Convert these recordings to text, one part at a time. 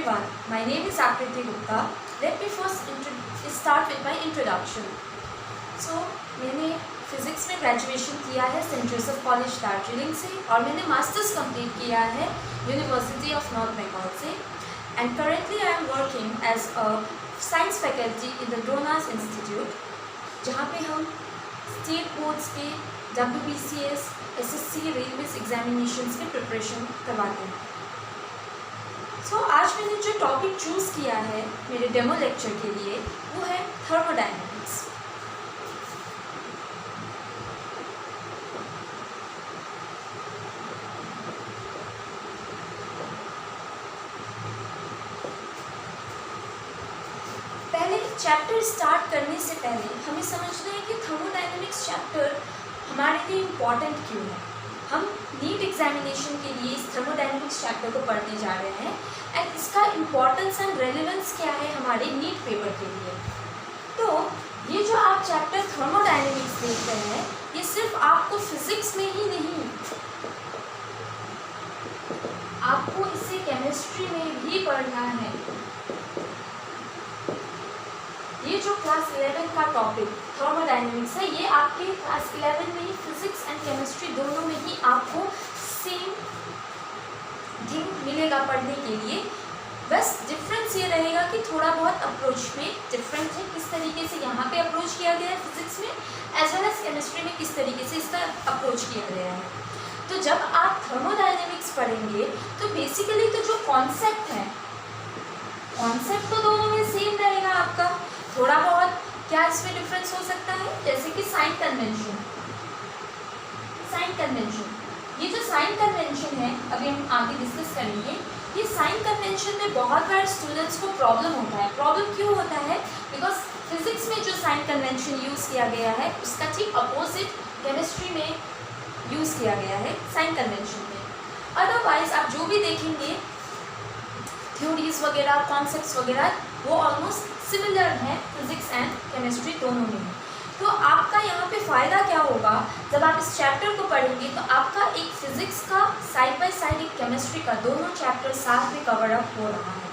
everyone, my name is Akriti Gupta. Let me first start with my introduction. So, मैंने physics में graduation किया है Saint Joseph college Darjeeling से और मैंने मास्टर्स कंप्लीट किया है यूनिवर्सिटी ऑफ नॉर्थ बंगाल से and currently I am working as a science faculty in the Dronas institute, जहाँ पे हम स्टेट बोर्ड्स पे WBCS, SSC, रेलवेज एग्जामिनेशंस के प्रिपरेशन करवाते हैं. सो आज मैंने जो टॉपिक चूज़ किया है मेरे डेमो लेक्चर के लिए वो है थर्मोडायनेमिक्स. पहले चैप्टर स्टार्ट करने से पहले हमें समझना है कि थर्मोडायनेमिक्स चैप्टर हमारे लिए इम्पॉर्टेंट क्यों है. हम नीट एग्जामिनेशन के लिए इस थर्मोडायनेमिक्स चैप्टर को पढ़ने जा रहे हैं एंड इसका इम्पॉर्टेंस एंड रेलेवेंस क्या है हमारे नीट पेपर के लिए. तो ये जो आप चैप्टर थर्मोडायनेमिक्स देख रहे हैं ये सिर्फ आपको फिजिक्स में ही नहीं, आपको इसे केमिस्ट्री में भी पढ़ना है. ये जो क्लास 11 का टॉपिक थर्मोडायनेमिक्स है ये आपके क्लास 11 में ही फिजिक्स एंड केमिस्ट्री दोनों में ही आपको सेम थिंग मिलेगा पढ़ने के लिए. बस डिफरेंस ये रहेगा कि थोड़ा बहुत अप्रोच में डिफरेंट है, किस तरीके से यहाँ पे अप्रोच किया गया है फिजिक्स में एज वेल एज केमिस्ट्री में किस तरीके से इसका अप्रोच किया गया है. तो जब आप थर्मोडायनेमिक्स पढ़ेंगे तो बेसिकली तो जो कॉन्सेप्ट है कॉन्सेप्ट तो दोनों में सेम रहेगा आपका. थोड़ा बहुत क्या इसमें डिफरेंस हो सकता है, जैसे कि साइन कन्वेंशन. ये जो साइन कन्वेंशन है अभी हम आगे डिस्कस करेंगे. ये साइन कन्वेंशन में बहुत बार स्टूडेंट्स को प्रॉब्लम होता है. प्रॉब्लम क्यों होता है? बिकॉज फिजिक्स में जो साइन कन्वेंशन यूज़ किया गया है उसका ठीक अपोजिट केमिस्ट्री में यूज़ किया गया है साइन कन्वेंशन में. अदरवाइज आप जो भी देखेंगे थ्योरीज वगैरह कॉन्सेप्ट्स वगैरह वो ऑलमोस्ट सिमिलर है फिजिक्स एंड केमिस्ट्री दोनों में. तो आपका यहाँ पे फ़ायदा क्या होगा जब आप इस चैप्टर को पढ़ेंगे तो आपका एक फिजिक्स का साइड बाय साइड एक केमिस्ट्री का दोनों चैप्टर साथ में कवर अप हो रहा है.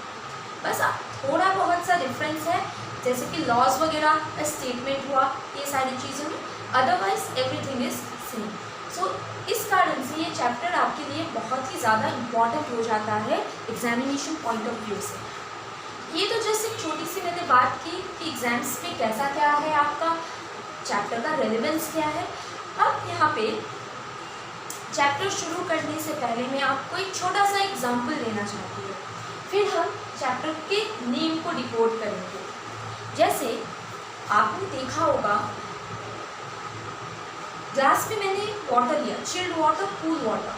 बस थोड़ा बहुत सा डिफरेंस है जैसे कि लॉज वगैरह का स्टेटमेंट हुआ ये सारी चीज़ों में, अदरवाइज एवरीथिंग इज सेम. सो इस कारण से ये चैप्टर आपके लिए बहुत ही ज़्यादा इम्पॉर्टेंट हो जाता है एग्जामिनेशन पॉइंट ऑफ व्यू से. ये तो जस्ट एक छोटी सी मैंने बात की कि एग्जाम्स में कैसा क्या है आपका चैप्टर का रेलेवेंस क्या है. अब यहाँ पे चैप्टर शुरू करने से पहले मैं आपको एक छोटा सा एग्जाम्पल लेना चाहती हूँ, फिर हम चैप्टर के नेम को डिकोड करेंगे. जैसे आपने देखा होगा ग्लास में मैंने वाटर लिया, chilled water, cool water,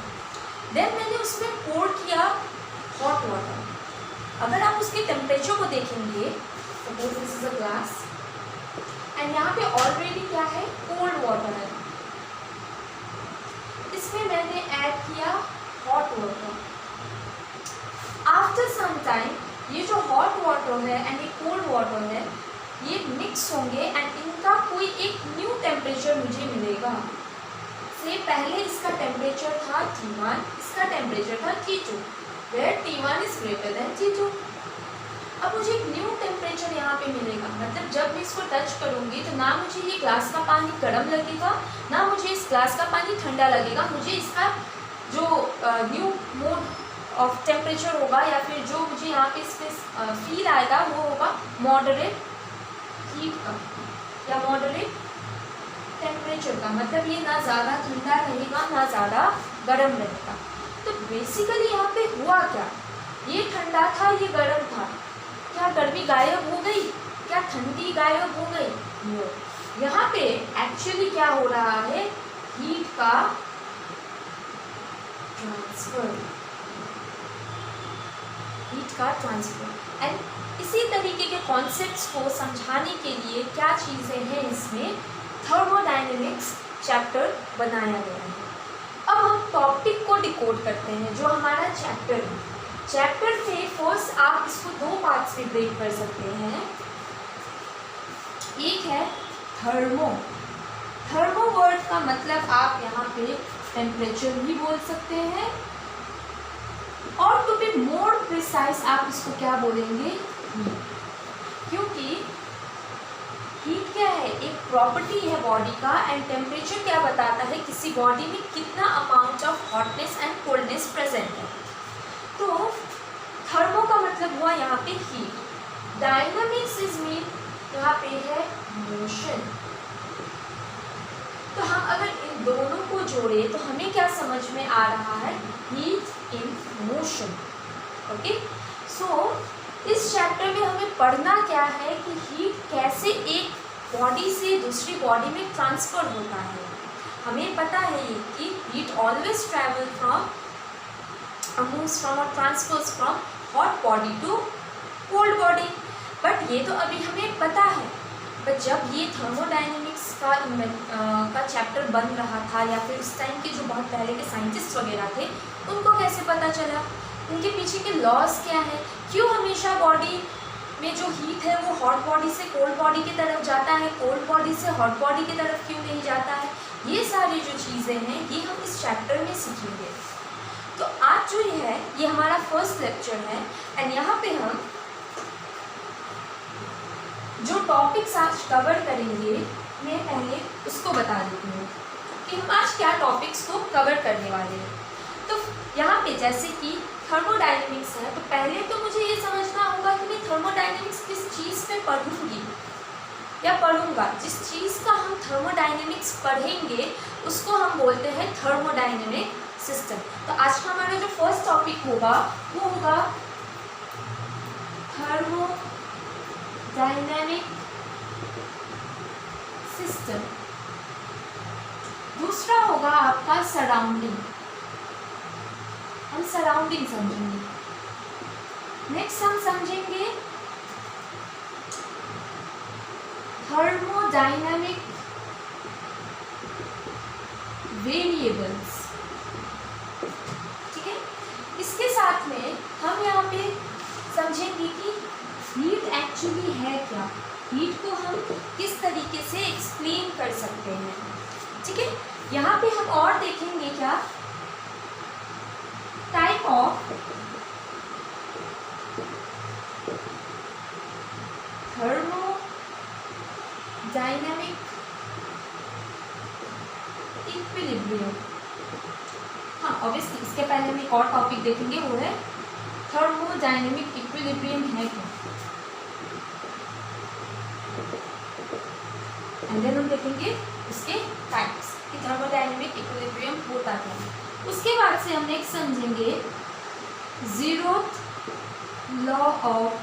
then मैंने उसमें पोर किया हॉट वाटर. अगर आप उसके टेम्परेचर को देखेंगे, suppose this is a glass and यहाँ पे ऑलरेडी क्या है कोल्ड वाटर है, इसमें मैंने ऐड किया hot water. After some time ये जो हॉट वाटर है एंड ये कोल्ड वाटर है ये मिक्स होंगे एंड इनका कोई एक न्यू टेम्परेचर मुझे मिलेगा. से पहले इसका टेम्परेचर था T1, इसका टेम्परेचर था T2, where T1 is greater than T2. अब मुझे एक न्यू टेम्परेचर यहाँ पे मिलेगा, मतलब जब मैं इसको टच करूँगी तो ना मुझे ये ग्लास का पानी गर्म लगेगा ना मुझे इस ग्लास का पानी ठंडा लगेगा. मुझे इसका जो न्यू मोड ऑफ टेम्परेचर होगा या फिर जो मुझे यहाँ पे इस पर फील आएगा वो होगा मॉडरेट हीट का या मॉडरेट टेम्परेचर का. मतलब ये ना ज़्यादा ठंडा रहेगा ना ज़्यादा गर्म रहेगा. तो बेसिकली यहाँ पे हुआ क्या, ये ठंडा था ये गर्म था, क्या गर्मी गायब हो गई, क्या ठंडी गायब हो गई? नो. यहाँ पे एक्चुअली क्या हो रहा है, हीट का ट्रांसफर. एंड इसी तरीके के कॉन्सेप्ट्स को समझाने के लिए क्या चीज़ें हैं इसमें थर्मोडायनेमिक्स चैप्टर बनाया गया है. अब हम टॉपिक को डिकोड करते हैं जो हमारा चैप्टर है. चैप्टर में फर्स्ट आप इसको दो पार्ट्स में ब्रेक कर सकते हैं. एक है थर्मो. थर्मो वर्ड का मतलब आप यहाँ पे टेम्परेचर भी बोल सकते हैं और टू बी मोर प्रिसाइज आप इसको क्या बोलेंगे, हीट, क्योंकि हीट क्या है, एक प्रॉपर्टी है बॉडी का, एंड टेम्परेचर क्या बताता है किसी बॉडी में कितना amount of hotness and coldness present है। तो थर्मो का मतलब हुआ यहाँ पे हीट, डायनामिक्स इज मीन यहाँ पे है मोशन। तो हम अगर इन दोनों को जोड़े तो हमें क्या समझ में आ रहा है, हीट इन मोशन। ओके, सो इस चैप्टर में हमें पढ़ना क्या है कि हीट कैसे एक बॉडी से दूसरी बॉडी में ट्रांसफर होता है। हमें पता है ये कि heat always travel from moves from or transfers from hot body to cold body, but ये तो अभी हमें पता है। बट जब ये थर्मोडायनेमिक्स का चैप्टर बन रहा था, या फिर उस टाइम के जो बहुत पहले के साइंटिस्ट वगैरह थे, उनको कैसे पता चला, उनके पीछे के लॉज क्या है, क्यों हमेशा बॉडी में जो हीट है वो हॉट बॉडी से कोल्ड बॉडी की तरफ जाता है, कोल्ड बॉडी से हॉट बॉडी की तरफ क्यों नहीं जाता है, ये सारी जो चीज़ें हैं ये हम इस चैप्टर में सीखेंगे। तो आज जो है ये हमारा फर्स्ट लेक्चर है, एंड यहाँ पे हम जो टॉपिक्स आज कवर करेंगे मैं पहले उसको बता देती हूँ कि हम आज क्या टॉपिक्स को कवर करने वाले हैं। तो यहाँ पे जैसे कि थर्मोडायनेमिक्स है, तो पहले तो मुझे ये समझना होगा कि मैं थर्मोडायनेमिक्स किस चीज़ पे पढ़ूंगी या पढ़ूंगा। जिस चीज़ का हम थर्मोडायनेमिक्स पढ़ेंगे उसको हम बोलते हैं थर्मोडायनेमिक सिस्टम। तो आज का हमारा जो फर्स्ट टॉपिक होगा वो होगा थर्मोडायनेमिक सिस्टम। दूसरा होगा आपका सराउंडिंग, हम सराउंडिंग समझेंगे। नेक्स्ट हम समझेंगे थर्मोडायनेमिक वेरिएबल्स। ठीक है, इसके साथ में हम यहाँ पे समझेंगे कि हीट एक्चुअली है क्या, हीट को हम किस तरीके से एक्सप्लेन कर सकते हैं। ठीक है, यहाँ पे हम और देखेंगे क्या, टाइप ऑफ थर्मोडायनेमिक इक्विलिब्रियम। हाँ, ऑब्वियसली इसके पहले हम एक और टॉपिक देखेंगे, वो है थर्मोडायनेमिक इक्विलिब्रियम है क्या, एंड देन हम देखेंगे उसके टाइप्स कि थर्मोडायनेमिक इक्विलिब्रियम होता क्या है। उसके बाद से हम नेक्स्ट समझेंगे zeroth law of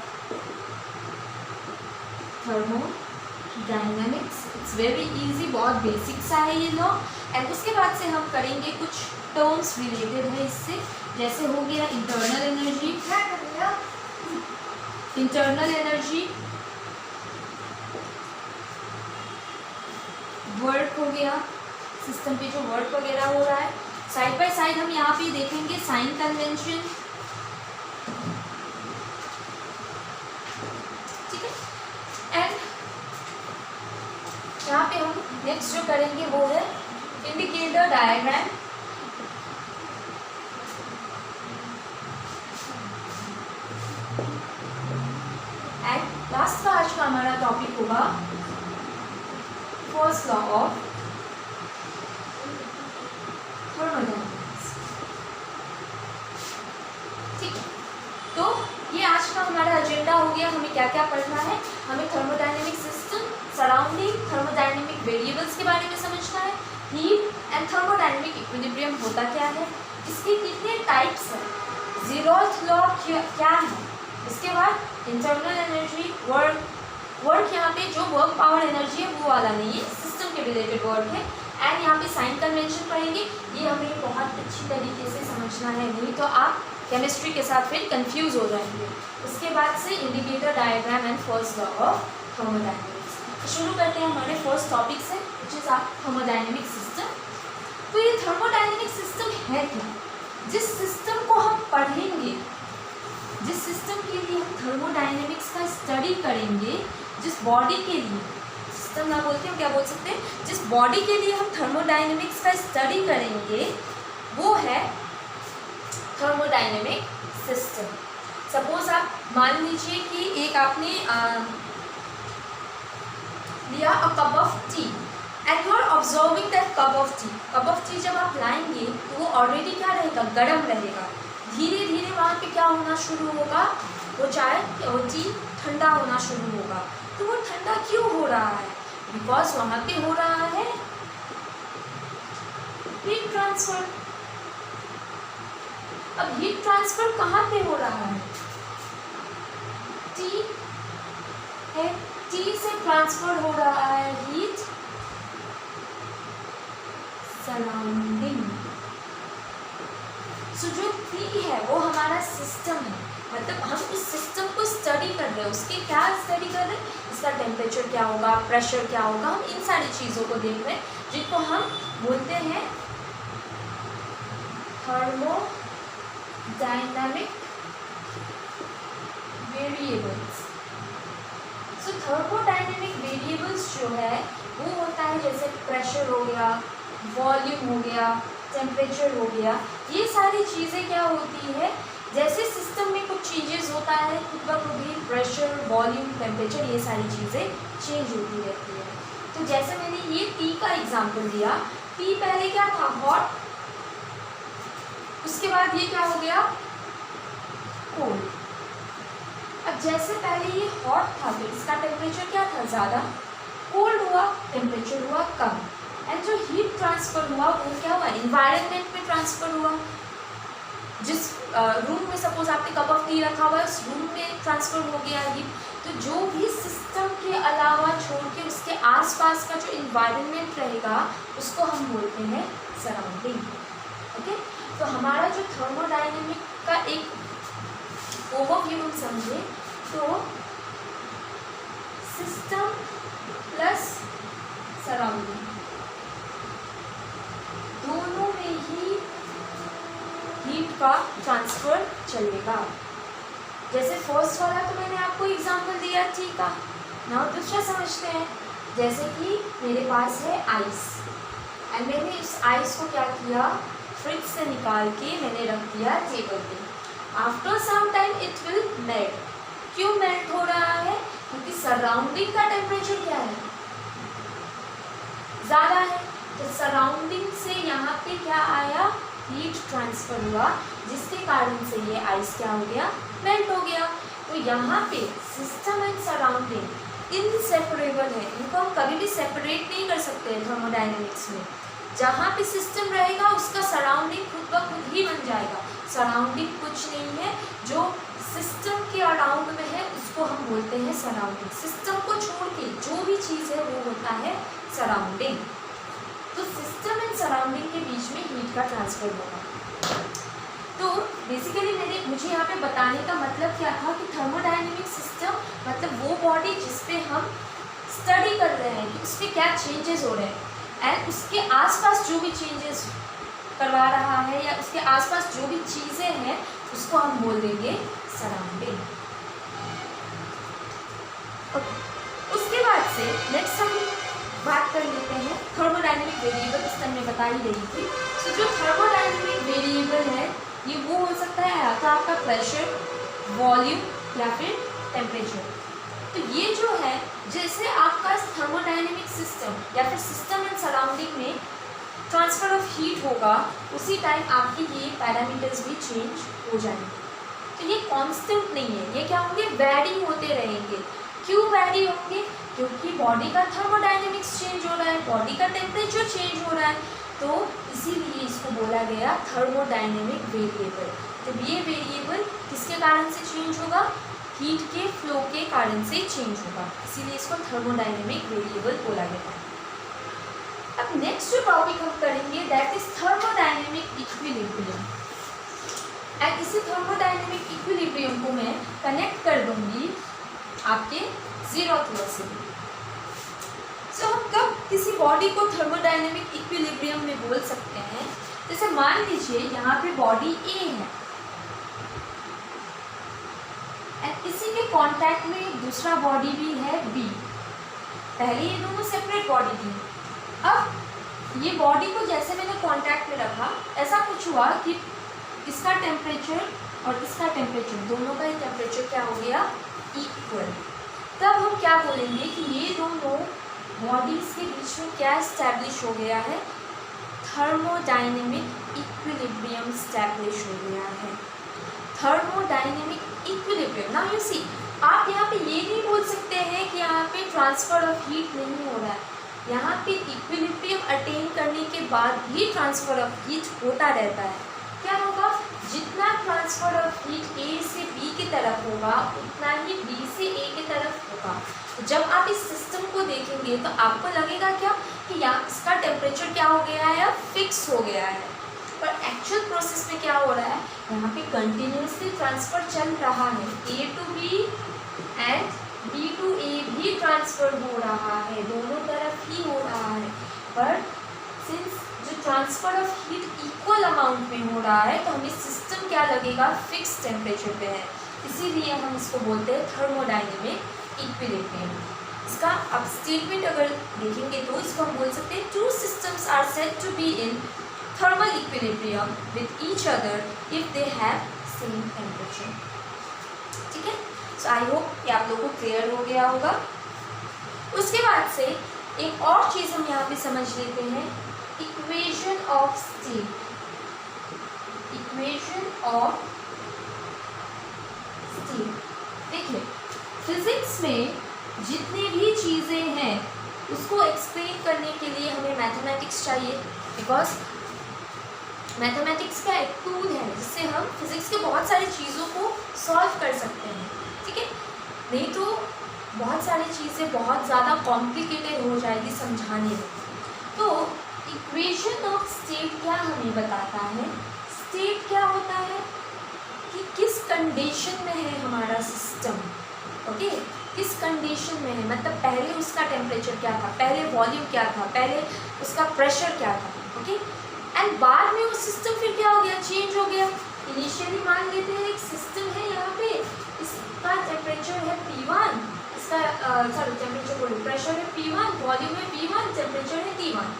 thermodynamics. It's very easy, बहुत बेसिक सा है ये लॉ। एंड उसके बाद से हम करेंगे कुछ टर्म्स रिलेटेड है इससे, जैसे हो गया internal energy, internal energy, work हो गया, सिस्टम पे जो वर्क वगैरह हो रहा है। साइड बाय साइड हम यहाँ पे देखेंगे साइन कन्वेंशन। ठीक है, एंड यहाँ पे हम नेक्स्ट जो करेंगे वो है इंडिकेटर डायग्राम। एंड लास्ट का आज का हमारा टॉपिक होगा फर्स्ट लॉ ऑफ थर्मोडायनेमिक्स। ठीक है, तो ये आज का हमारा एजेंडा हो गया। हमें क्या क्या पढ़ना है, हमें thermodynamic system, surrounding, thermodynamic variables के बारे में समझना है, हीट एंड थर्मोडायनेमिक इक्विलिब्रियम होता क्या है, इसके कितने टाइप्स हैं, जीरोथ लॉ क्या है, इसके बाद इंटरनल एनर्जी, वर्क यहाँ पे जो वर्क पावर एनर्जी है वो वाला नहीं है, सिस्टम के रिलेटेड वर्क है। एंड यहाँ पे साइन कन्वेंशन पढ़ेंगे, ये हमें बहुत अच्छी तरीके से समझना है, नहीं तो आप केमिस्ट्री के साथ फिर कंफ्यूज हो जाएंगे। उसके बाद से indicator diagram and first law of thermodynamics. शुरू करते हैं हमारे फर्स्ट टॉपिक से, विच इज थर्मोडायनेमिक सिस्टम। तो ये थर्मोडायनेमिक सिस्टम है क्या, जिस सिस्टम को हम पढ़ेंगे, जिस सिस्टम के लिए हम थर्मोडायनेमिक्स का स्टडी करेंगे, जिस बॉडी के लिए, सिस्टम ना बोलते हैं क्या बोल सकते हैं, जिस बॉडी के लिए हम थर्मोडायनेमिक्स का स्टडी करेंगे वो है थर्मोडाइनेमिक सिस्टम। सपोज आप मान लीजिए कि एक आपने लिया a cup of tea and you are observing that cup of tea. Cup of tea जब आप लाएंगे तो वो ऑलरेडी क्या रहेगा, गर्म रहेगा। धीरे धीरे वहाँ पे क्या होना शुरू होगा, वो चाय वो टी ठंडा होना शुरू होगा। तो वो ठंडा क्यों हो रहा है, बिकॉज वहाँ पे हो रहा है हीट ट्रांसफर। अब हीट ट्रांसफर कहाँ पे हो रहा है, टी है, टी से ट्रांसफर हो रहा है हीट सराउंडिंग। सो जो टी है वो हमारा सिस्टम है, मतलब हम उस सिस्टम को स्टडी कर रहे हैं। उसके क्या स्टडी कर रहे हैं, इसका टेम्परेचर क्या होगा, प्रेशर क्या होगा, हम इन सारी चीज़ों को देख रहे हैं, जिनको हम बोलते हैं थर्मोडायनामिक वेरिएबल्स। सो थर्मोडायनेमिक वेरिएबल्स जो है वो होता है जैसे प्रेशर हो गया, वॉल्यूम हो गया, टेम्परेचर हो गया। ये सारी चीज़ें क्या होती है, जैसे सिस्टम में कुछ चेंजेस होता है खुद ब खुद ही प्रेशर, वॉल्यूम, टेम्परेचर ये सारी चीज़ें चेंज होती रहती है। तो जैसे मैंने ये टी का एग्जांपल दिया, टी पहले क्या था, हॉट, उसके बाद ये क्या हो गया, कोल्ड। अब जैसे पहले ये हॉट था तो इसका टेम्परेचर क्या था, ज़्यादा, कोल्ड हुआ, टेम्परेचर हुआ कम। एंड जो हीट ट्रांसफ़र हुआ वो क्या हुआ, इन्वायरमेंट में ट्रांसफ़र हुआ। जिस रूम में सपोज आपने कप ऑफ टी रखा हुआ है, उस रूम में ट्रांसफ़र हो गया हीट। तो जो भी सिस्टम के अलावा छोड़ के उसके आसपास का जो इन्वायरमेंट रहेगा उसको हम बोलते हैं सराउंडिंग। ओके, तो हमारा जो थर्मोडायनेमिक का एक ओवरव्यू हम समझे तो सिस्टम प्लस सराउंडिंग दोनों में ही हीट का ट्रांसफर चलेगा। जैसे फर्स्ट वाला तो मैंने आपको एग्जांपल दिया टी का। नाउ दूसरा समझते हैं। जैसे कि मेरे पास है आइस एंड मैंने इस आइस को क्या किया, फ्रिज से निकाल के मैंने रख दिया टेबल पे। After some time it will melt. क्यों मेल्ट हो रहा है, क्योंकि सराउंडिंग का टेम्परेचर क्या है, ज़्यादा है। तो सराउंडिंग से यहाँ पे क्या आया, हीट ट्रांसफर हुआ, जिसके कारण से ये आइस क्या हो गया, मेल्ट हो गया। तो यहाँ पे सिस्टम एंड सराउंडिंग इनसेपरेबल है, इनको हम कभी भी सेपरेट नहीं कर सकते हैं थर्मोडायनेमिक्स में। जहाँ पे सिस्टम रहेगा उसका सराउंडिंग खुद ब खुद ही बन जाएगा। सराउंडिंग कुछ नहीं है, जो सिस्टम के अराउंड में है उसको हम बोलते हैं सराउंडिंग। सिस्टम को छोड़ के जो भी चीज़ है वो होता है सराउंडिंग। तो सिस्टम एंड सराउंडिंग के बीच में हीट का ट्रांसफर होगा। तो बेसिकली मुझे यहाँ पे बताने का मतलब क्या था कि थर्मोडायनेमिक सिस्टम मतलब वो बॉडी जिस पे हम स्टडी कर रहे हैं कि उस पर क्या चेंजेस हो रहे हैं, एंड उसके आसपास जो भी चेंजेस करवा रहा है या उसके आसपास जो भी चीज़ें हैं उसको हम बोल देंगे सराउंडिंग। उसके बाद से नेक्स्ट हम बात कर लेते हैं थर्मोडायनेमिक वेरिएबल। इस तरह में बता ही रही थी। तो जो थर्मोडायनेमिक वेरिएबल है ये वो हो सकता है या तो आपका प्रेशर, वॉल्यूम या फिर टेम्परेचर। तो ये जो है जैसे आपका थर्मोडायनेमिक सिस्टम या फिर सिस्टम एंड सराउंडिंग में ट्रांसफ़र ऑफ हीट होगा, उसी टाइम आपके ये पैरामीटर्स भी चेंज हो जाएंगे। तो ये कांस्टेंट नहीं है, ये क्या होंगे, वैरी होते रहेंगे। क्यों वैरी होंगे, क्योंकि बॉडी का थर्मोडायनेमिक्स चेंज हो रहा है, बॉडी का टेम्परेचर चेंज हो रहा है, तो इसीलिए इसको बोला गया थर्मोडायनेमिक वेरिएबल। जब ये वेरिएबल किसके कारण से चेंज होगा, हीट के फ्लो के कारण से चेंज होगा, इसीलिए इसको थर्मोडायनेमिक वेरिएबल बोला गया है। अब नेक्स्ट जो टॉपिक हम करेंगे that is thermodynamic equilibrium. And इसी थर्मोडायनेमिक इक्विलिब्रियम को मैं कनेक्ट कर दूंगी आपके ज़ीरोथ लॉ से। सो हम कब किसी बॉडी को थर्मोडायनेमिक इक्विलिब्रियम में बोल सकते हैं, जैसे मान लीजिए यहाँ पे बॉडी ए है एंड इसी के कांटेक्ट में एक दूसरा बॉडी भी है बी। पहले ये दोनों सेपरेट बॉडी थी, अब ये बॉडी को जैसे मैंने कांटेक्ट में रखा, ऐसा कुछ हुआ कि इसका टेम्परेचर और इसका टेम्परेचर, दोनों का ही टेम्परेचर क्या हो गया, इक्वल। तब हम क्या बोलेंगे कि ये दोनों बॉडीज़ के बीच में क्या इस्टेब्लिश हो गया है, थर्मोडाइनेमिक इक्विलिब्रियम इस्टेब्लिश हो गया है। Thermodynamic equilibrium. Now you see, आप यहाँ पे ये नहीं बोल सकते हैं कि यहाँ पे ट्रांसफ़र ऑफ हीट नहीं हो रहा है। यहाँ पे इक्विलिब्रियम अटेन करने के बाद भी ट्रांसफ़र ऑफ हीट होता रहता है। क्या होगा, जितना ट्रांसफ़र ऑफ हीट ए से बी की तरफ होगा उतना ही बी से ए की तरफ होगा। तो जब आप इस सिस्टम को देखेंगे तो आपको लगेगा क्या कि यहाँ इसका टेम्परेचर क्या हो गया है, अब फिक्स हो गया है, पर एक्चुअल प्रोसेस में क्या हो रहा है, यहाँ पे कंटिन्यूसली ट्रांसफ़र चल रहा है। A to B and B to A भी ट्रांसफ़र हो रहा है, दोनों तरफ ही हो रहा है। पर सिंस जो transfer of heat equal amount में हो रहा है तो हमें सिस्टम क्या लगेगा, फिक्स टेम्परेचर पे है, इसीलिए हम इसको बोलते हैं थर्मोडाइनेमिक इक्विलिब्रियम। इसका अब स्टेटमेंट अगर देखेंगे तो इसको हम बोल सकते हैं, two systems are said to be in thermal equilibrium with each other if they have same temperature। ठीक है, सो आई होप कि आप लोगों को क्लियर हो गया होगा। उसके बाद से एक और चीज़ हम यहाँ पे समझ लेते हैं, equation of state. Equation of state, देखिए फिजिक्स में जितनी भी चीज़ें हैं उसको एक्सप्लेन करने के लिए हमें मैथमेटिक्स चाहिए, बिकॉज मैथमेटिक्स का एक टूल है जिससे हम फिज़िक्स के बहुत सारी चीज़ों को सॉल्व कर सकते हैं। ठीक है, नहीं तो बहुत सारी चीज़ें बहुत ज़्यादा कॉम्प्लिकेटेड हो जाएगी समझाने में। तो इक्वेशन ऑफ स्टेट क्या हमें बताता है, स्टेट क्या होता है कि किस कंडीशन में है हमारा सिस्टम। ओके, किस कंडीशन में है, मतलब पहले उसका टेम्परेचर क्या था, पहले वॉल्यूम क्या था, पहले उसका प्रेशर क्या था। ओके, एंड बाद में वो सिस्टम फिर क्या हो गया, चेंज हो गया। इनिशियली मान लेते हैं एक सिस्टम है, यहाँ पे इसका टेम्परेचर है P1, इसका सॉरी टेम्परेचर बोल, प्रेशर है P1, वॉल्यूम है V1, टेम्परेचर है T1।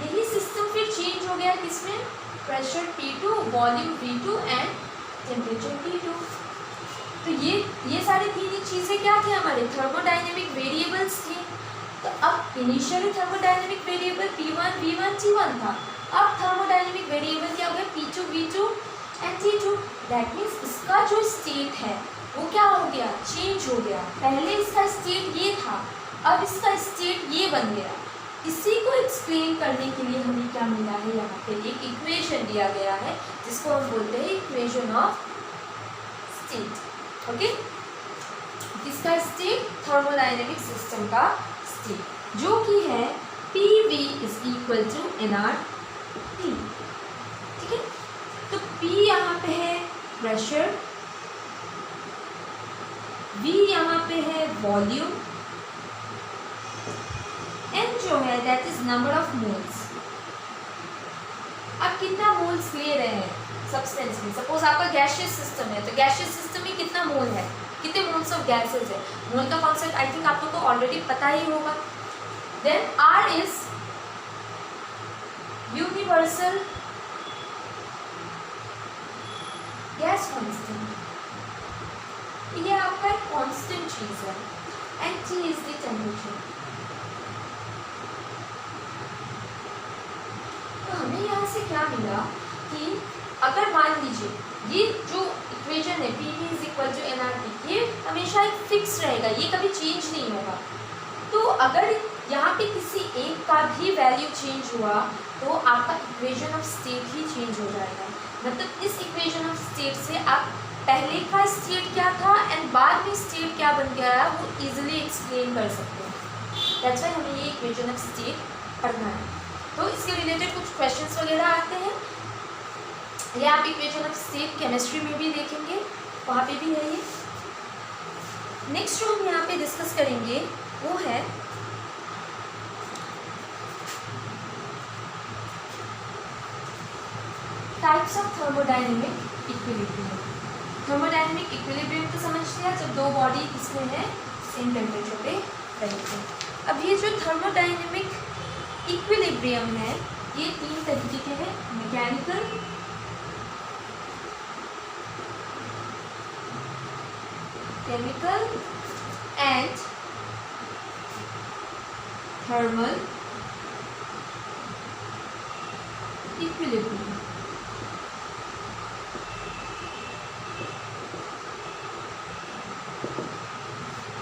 यही सिस्टम फिर चेंज हो गया किसमें, pressure P2, volume V2 and temperature T2। तो ये सारी तीन चीज़ें क्या थी, हमारे थर्मोडाइनेमिक वेरिएबल्स थे। तो अब initially thermodynamic variable P1, V1, T1 था। अब थर्मोडाइनेमिक वेरिएबल क्या हो गया, P2, V2 and T2। That means इसका जो स्टेट है वो क्या हो गया, चेंज हो गया। पहले इसका स्टेट ये था, अब इसका स्टेट ये बन गया। इसी को एक्सप्लेन करने के लिए हमें क्या मिला है, यहाँ पे एक इक्वेशन दिया गया है जिसको हम बोलते हैं इक्वेशन ऑफ स्टेट। ओके, इसका स्टेट थर्मोडाइनेमिक सिस्टम का स्टेट जो कि है PV is equal to nRT। ठीक है, तो P यहाँ पे है प्रेशर, V यहाँ पे है वॉल्यूम, N जो है that is number of moles. आप कितना मोल्स ले रहे हैं सब्सटेंस में, सपोज आपका गैसियस सिस्टम है तो गैसियस सिस्टम में कितना मोल है, कितने मोल्स ऑफ गैसेस है। मोल का कॉन्सेप्ट आई थिंक आप लोग को ऑलरेडी पता ही होगा। Then R is universal gas constant, ये आपका एक कांस्टेंट चीज है। And T is the temperature. तो हमें यहाँ से क्या मिला कि अगर मान लीजिए ये जो इक्वेशन है PV is equal to nRT, ये हमेशा एक फिक्स रहेगा, ये कभी चेंज नहीं होगा। तो अगर यहाँ पे किसी एक का भी वैल्यू चेंज हुआ तो आपका equation of state he change हो जाएगा। मतलब इस इक्वेशन ऑफ स्टेट से आप पहले का स्टेट क्या था एंड बाद में स्टेट क्या बन गया है वो इजीली एक्सप्लेन कर सकते हैं। दैट्स व्हाई हमें ये इक्वेशन ऑफ स्टेट पढ़ना है। तो इसके रिलेटेड कुछ क्वेश्चंस वगैरह आते हैं, ये आप इक्वेशन ऑफ स्टेट केमिस्ट्री में भी देखेंगे, वहाँ पे भी है ये। नेक्स्ट जो हम यहाँ पे डिस्कस करेंगे वो है types of thermodynamic equilibrium. Thermodynamic equilibrium तो समझ लिया, जब दो बॉडी इसमें है सेम टेम्परेचर पे रहेगी। अब ये जो थर्मोडाइनेमिक इक्विलिब्रियम है ये तीन तरीके के हैं, mechanical, chemical and thermal equilibrium.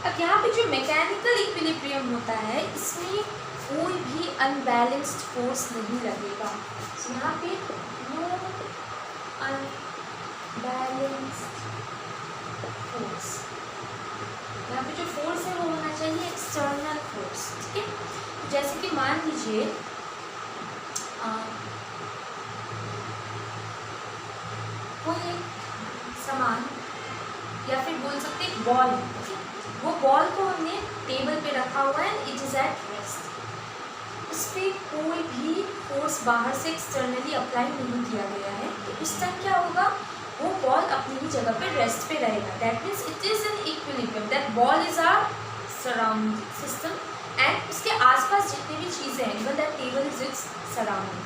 अब यहाँ पे जो मैकेनिकल इक्विलिब्रियम होता है इसमें कोई भी अनबैलेंस्ड फोर्स नहीं लगेगा। तो यहाँ पे नो अनबैलेंस्ड फोर्स, यहाँ पे जो फोर्स है वो होना चाहिए एक्सटर्नल फोर्स, ठीक है। जैसे कि मान लीजिए कोई एक सामान या फिर बोल सकते एक बॉल, वो बॉल को हमने टेबल पे रखा हुआ है, इट इज़ एट रेस्ट। उस पर कोई भी फोर्स बाहर से एक्सटर्नली अप्लाई नहीं किया गया है, तो उस टाइम क्या होगा, वो बॉल अपनी ही जगह पे रेस्ट पे रहेगा। That means it is in equilibrium, that ball is our surrounding system and उसके आसपास जितनी भी चीज़ें हैं, even that table is its surrounding,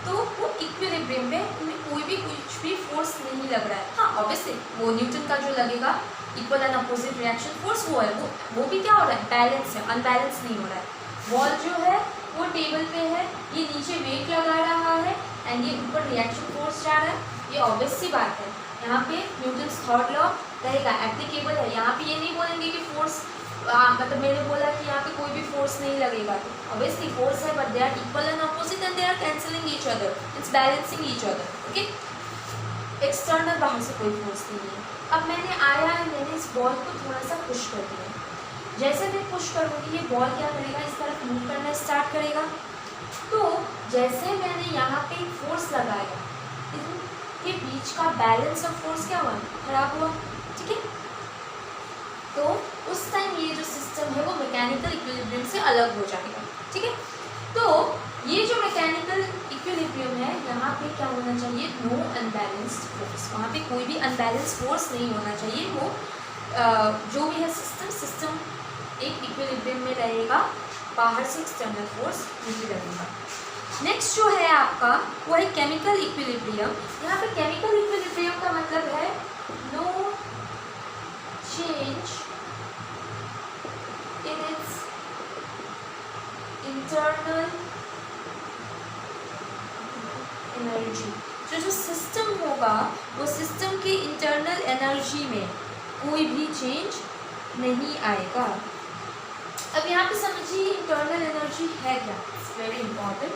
तो वो इक्विलिब्रियम में उन्हें कोई भी कुछ भी फोर्स नहीं लग रहा है। हाँ ऑब्वियसली वो न्यूटन का जो लगेगा equal and opposite reaction force वो है, वो भी क्या हो रहा है, बैलेंस है, अनबैलेंस नहीं हो रहा है। बॉल जो है वो टेबल पे है, ये नीचे वेट लगा रहा है एंड ये ऊपर रिएक्शन फोर्स जा रहा है, ये ऑब्वियस सी बात है। यहाँ पे न्यूटन्स थर्ड लॉ रहेगा, एप्लीकेबल है। यहाँ पे ये नहीं बोलेंगे कि फोर्स मतलब मैंने बोला कि यहाँ पे कोई भी फोर्स नहीं लगेगा, तो ऑब्वियसली फोर्स है but they are equal and opposite and they are cancelling each other, it's balancing each other, okay. External बाहर से कोई फोर्स नहीं है। अब मैंने आया है, मैंने इस बॉल को थोड़ा सा पुश कर दिया, जैसे मैं पुश करूँगी ये बॉल क्या करेगा, इस तरफ मूव करना स्टार्ट करेगा। तो जैसे मैंने यहाँ पे एक फोर्स लगाया, इनके बीच का बैलेंस ऑफ फोर्स क्या हुआ, खराब हुआ, ठीक है। तो उस टाइम ये जो सिस्टम है वो मैकेनिकल इक्विलिब्रियम से अलग हो जाएगा, ठीक है। तो ये जो मैकेनिकल इक्विलिब्रियम है, यहाँ पे क्या होना चाहिए, नो अनबैलेंस्ड फोर्स, वहाँ पे कोई भी अनबैलेंस्ड फोर्स नहीं होना चाहिए। वो जो भी है सिस्टम एक इक्विलिब्रियम में रहेगा, बाहर से एक्सटर्नल फोर्स नहीं लगेगा। नेक्स्ट जो है आपका वो है केमिकल इक्विलिब्रियम। यहाँ पे केमिकल इक्विलिब्रियम का मतलब है no change in its internal energy. जो सिस्टम होगा वो सिस्टम की इंटरनल एनर्जी में कोई भी चेंज नहीं आएगा। अब यहाँ पे समझिए इंटरनल एनर्जी है क्या, इट्स वेरी इंपॉर्टेंट।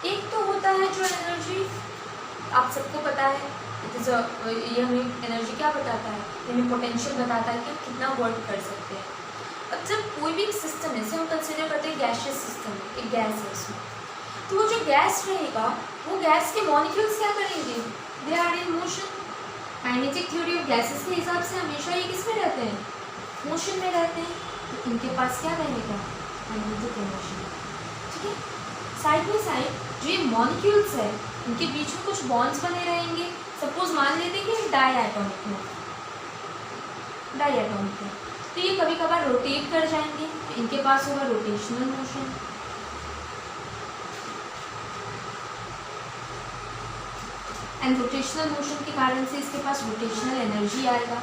एक तो होता है जो एनर्जी आप सबको पता है, ये हमें एनर्जी क्या बताता है, हमें पोटेंशियल बताता है कि हम कितना वर्क कर सकते हैं। अब जब कोई भी सिस्टम है, जैसे हम कंसिडर करते हैं गैसियस सिस्टम है, एक गैस है उसमें, तो वो जो गैस रहेगा वो गैस के मॉलिक्यूल्स क्या करेंगे, they are in motion. Kinetic theory of gases के हिसाब से हमेशा ये किस में रहते हैं, मोशन में रहते हैं, तो इनके पास क्या रहेगा, काइनेटिक एनर्जी, ठीक है। साइड बाई साइड जो ये मॉलिक्यूल्स है इनके बीच में कुछ बॉन्ड्स बने रहेंगे। सपोज मान लेते हैं कि डायएटॉमिक है, तो ये कभी कभार रोटेट कर जाएंगे, तो इनके पास होगा rotational motion. And rotational motion के कारण से इसके पास रोटेशनल एनर्जी आएगा।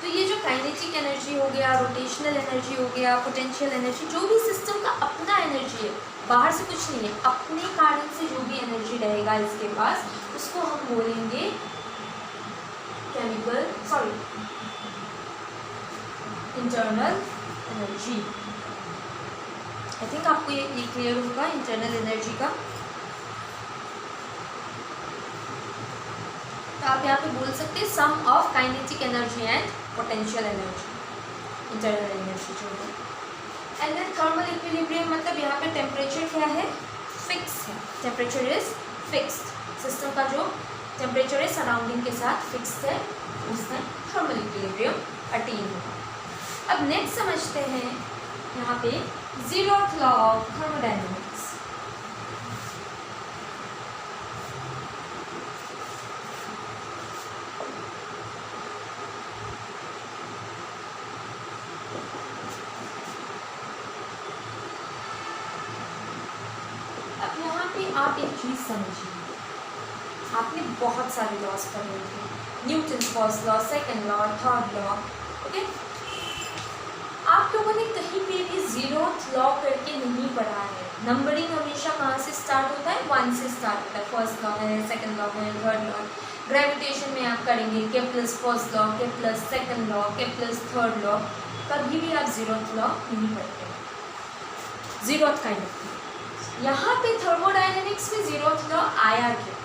तो ये जो काइनेटिक एनर्जी हो गया, रोटेशनल एनर्जी हो गया, पोटेंशियल एनर्जी, जो भी सिस्टम का अपना एनर्जी है, बाहर से कुछ नहीं है, अपने कारण से जो भी एनर्जी रहेगा इसके पास, उसको हम बोलेंगे इंटरनल एनर्जी। आई थिंक आपको ये क्लियर होगा इंटरनल एनर्जी का। तो आप यहाँ पे बोल सकते हैं sum of kinetic energy and potential energy, internal energy जो है। एंड देन थर्मल इक्विलिब्रियम मतलब यहाँ पे टेम्परेचर क्या है, फिक्स है, टेम्परेचर इज फिक्स्ड, सिस्टम का जो टेम्परेचर है सराउंडिंग के साथ फिक्स्ड है, उसमें थर्मल इक्विलिब्रियम अटेन होगा। अब नेक्स्ट समझते हैं यहाँ पे ज़ीरोथ लॉ ऑफ थर्मोडायनेमिक्स। आप एक चीज़ समझिए, आपने बहुत सारे लॉस पढ़े थे, Newton's first law, second law, third law, okay. आप लोगों ने कहीं पे भी 0th लॉ करके नहीं पढ़ा है। नंबरिंग हमेशा कहाँ से स्टार्ट होता है? 1 से स्टार्ट होता है। फर्स्ट लॉ है, सेकंड लॉ है, थर्ड लॉ। ग्रेविटेशन में आप करेंगे Kepler's first law, Kepler's second law, Kepler's third law. कभी भी आप 0th लॉ नहीं पढ़ते, 0th काइंड ऑफ। यहाँ पे थर्मोडायनेमिक्स में 0th लॉ आया क्यों?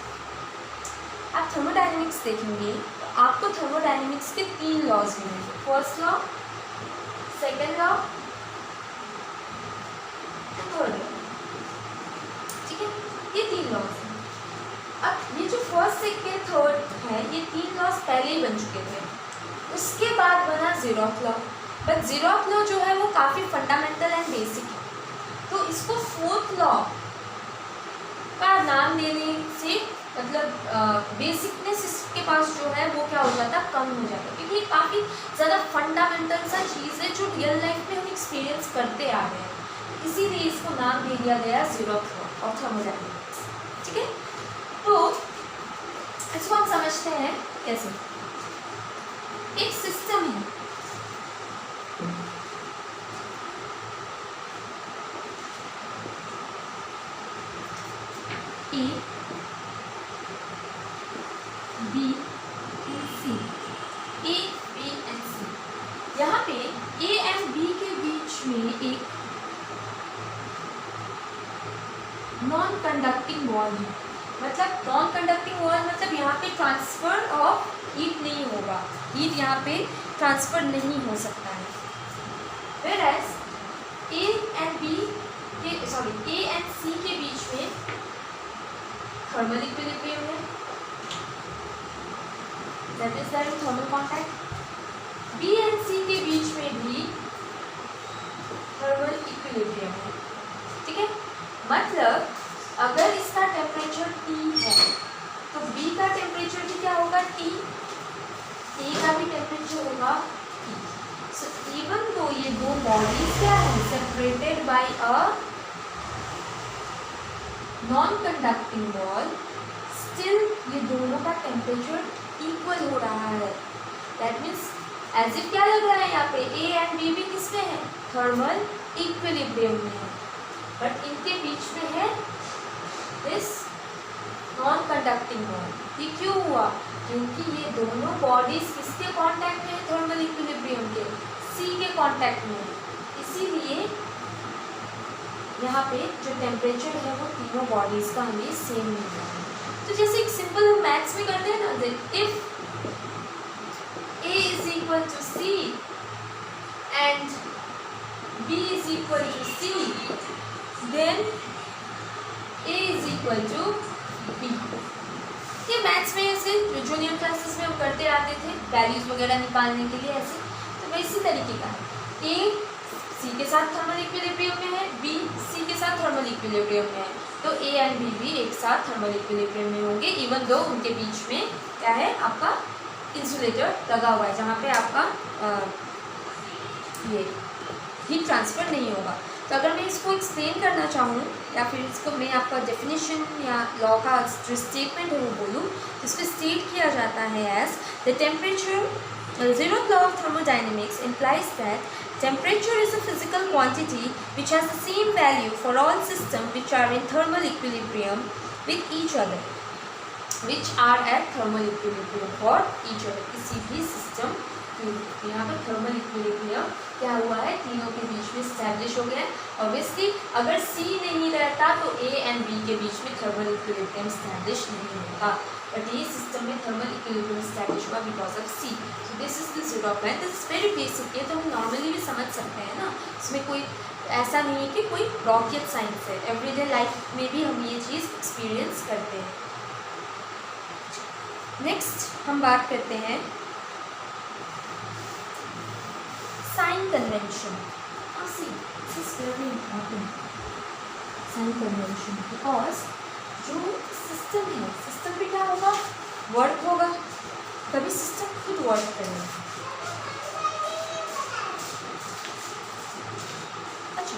आप थर्मोडायनेमिक्स देखेंगे तो आपको थर्मोडायनेमिक्स के 3 लॉज मिलेंगे, first law, second law, third law, ठीक है। ये 3 लॉज हैं। अब ये जो फर्स्ट, सेकेंड, थर्ड है, ये 3 लॉज पहले ही बन चुके थे, उसके बाद बना 0th law. But 0th law जो है वो काफ़ी फंडामेंटल एंड बेसिक है, तो इसको 4th लॉ का नाम देने से मतलब बेसिकनेस इसके पास जो है वो क्या हो जाता, कम हो जाता, क्योंकि ये काफ़ी ज़्यादा फंडामेंटल सा चीज़ है जो रियल लाइफ में हम एक्सपीरियंस करते आ रहे हैं, इसीलिए इसको नाम दे दिया गया 0th लॉ ऑफ थर्मोडायनेमिक्स, ठीक है। तो इसको हम समझते हैं कैसे। एक सिस्टम है, A, B and C, A, B and C. यहाँ पे ए एंड बी के बीच में एक नॉन कंडक्टिंग वॉल है। मतलब नॉन कंडक्टिंग वॉल मतलब यहाँ पे ट्रांसफर ऑफ हीट नहीं होगा, हीट यहाँ पे ट्रांसफर नहीं हो सकता है। Whereas ए एंड बी के ए एंड सी के बीच में थर्मल इक्विलिब्रियम है, that is there in thermal contact. B and C के बीच में भी थर्मल इक्विलिब्रियम है, ठीक है। मतलब अगर इसका टेम्परेचर T है तो B का टेम्परेचर भी क्या होगा, T, A का भी टेम्परेचर होगा T। सो इवन दो ये दो बॉडीज क्या है, separated by a non conducting wall, still ये दोनों का टेम्परेचर इक्वल हो रहा है। दैट मीन्स एज इफ क्या लग रहा है यहाँ पे ए एंड बी भी किसमें है, थर्मल इक्विलिब्रियम में है, बट इनके बीच में है दिस नॉन कंडक्टिंग वॉल। ये क्यों हुआ, क्योंकि ये दोनों बॉडीज किसके कांटेक्ट में है, थर्मल इक्विलिब्रियम के, सी के कांटेक्ट में, इसीलिए यहाँ पे जो टेम्परेचर है वो तीनों बॉडीज का हमें सेम मिल रहा है। तो जैसे एक सिंपल हम मैथ्स में करते हैं ना, if A is equal to C and B is equal to C, then A is equal to B। ये मैथ्स में ऐसे जूनियर क्लासेस में हम करते आते थे, वैल्यूज वगैरह निकालने के लिए ऐसे, तो इसी तरीके का है। A C के साथ थर्मल इक्विलिब्रियम में है, B C के साथ थर्मल इक्विलिब्रियम में है, तो A एंड B भी एक साथ थर्मल इक्विलिब्रियम में होंगे, इवन दो उनके बीच में क्या है, आपका इंसुलेटर लगा हुआ है, जहाँ पे आपका ये हीट ट्रांसफ़र नहीं होगा। तो अगर मैं इसको एक्सप्लेन करना चाहूँ या फिर इसको मैं आपका डेफिनेशन या लॉ का जो स्टेटमेंट है वो बोलूँ, तो इसको स्टेट किया जाता है as the temperature, zeroth law of thermodynamics implies that temperature is a physical quantity which has the same value for all systems which are in thermal equilibrium with each other, which are at thermal equilibrium for each other। किसी भी system यहाँ पर thermal equilibrium क्या हुआ है, तीनों के बीच में स्टैब्लिश हो गया है। ऑब्वियसली अगर C नहीं रहता तो A एंड B के बीच में थर्मल इक्विलिब्रियम स्टैब्लिश नहीं होगा, बट ये सिस्टम में थर्मल इक्विलिब्रियम स्टैब्लिश हुआ because of C। So this is the zeroth law, this is very basic, ये तो हम नॉर्मली भी समझ सकते हैं ना, इसमें कोई ऐसा नहीं है कि कोई रॉकेट साइंस है, एवरीडे लाइफ में भी हम ये चीज़ एक्सपीरियंस करते हैं। नेक्स्ट हम बात करते हैं sign convention. See this is very important, sign convention, because जो सिस्टम है, सिस्टम पे क्या होगा, वर्क होगा, तभी सिस्टम खुद वर्क करेगा। अच्छा,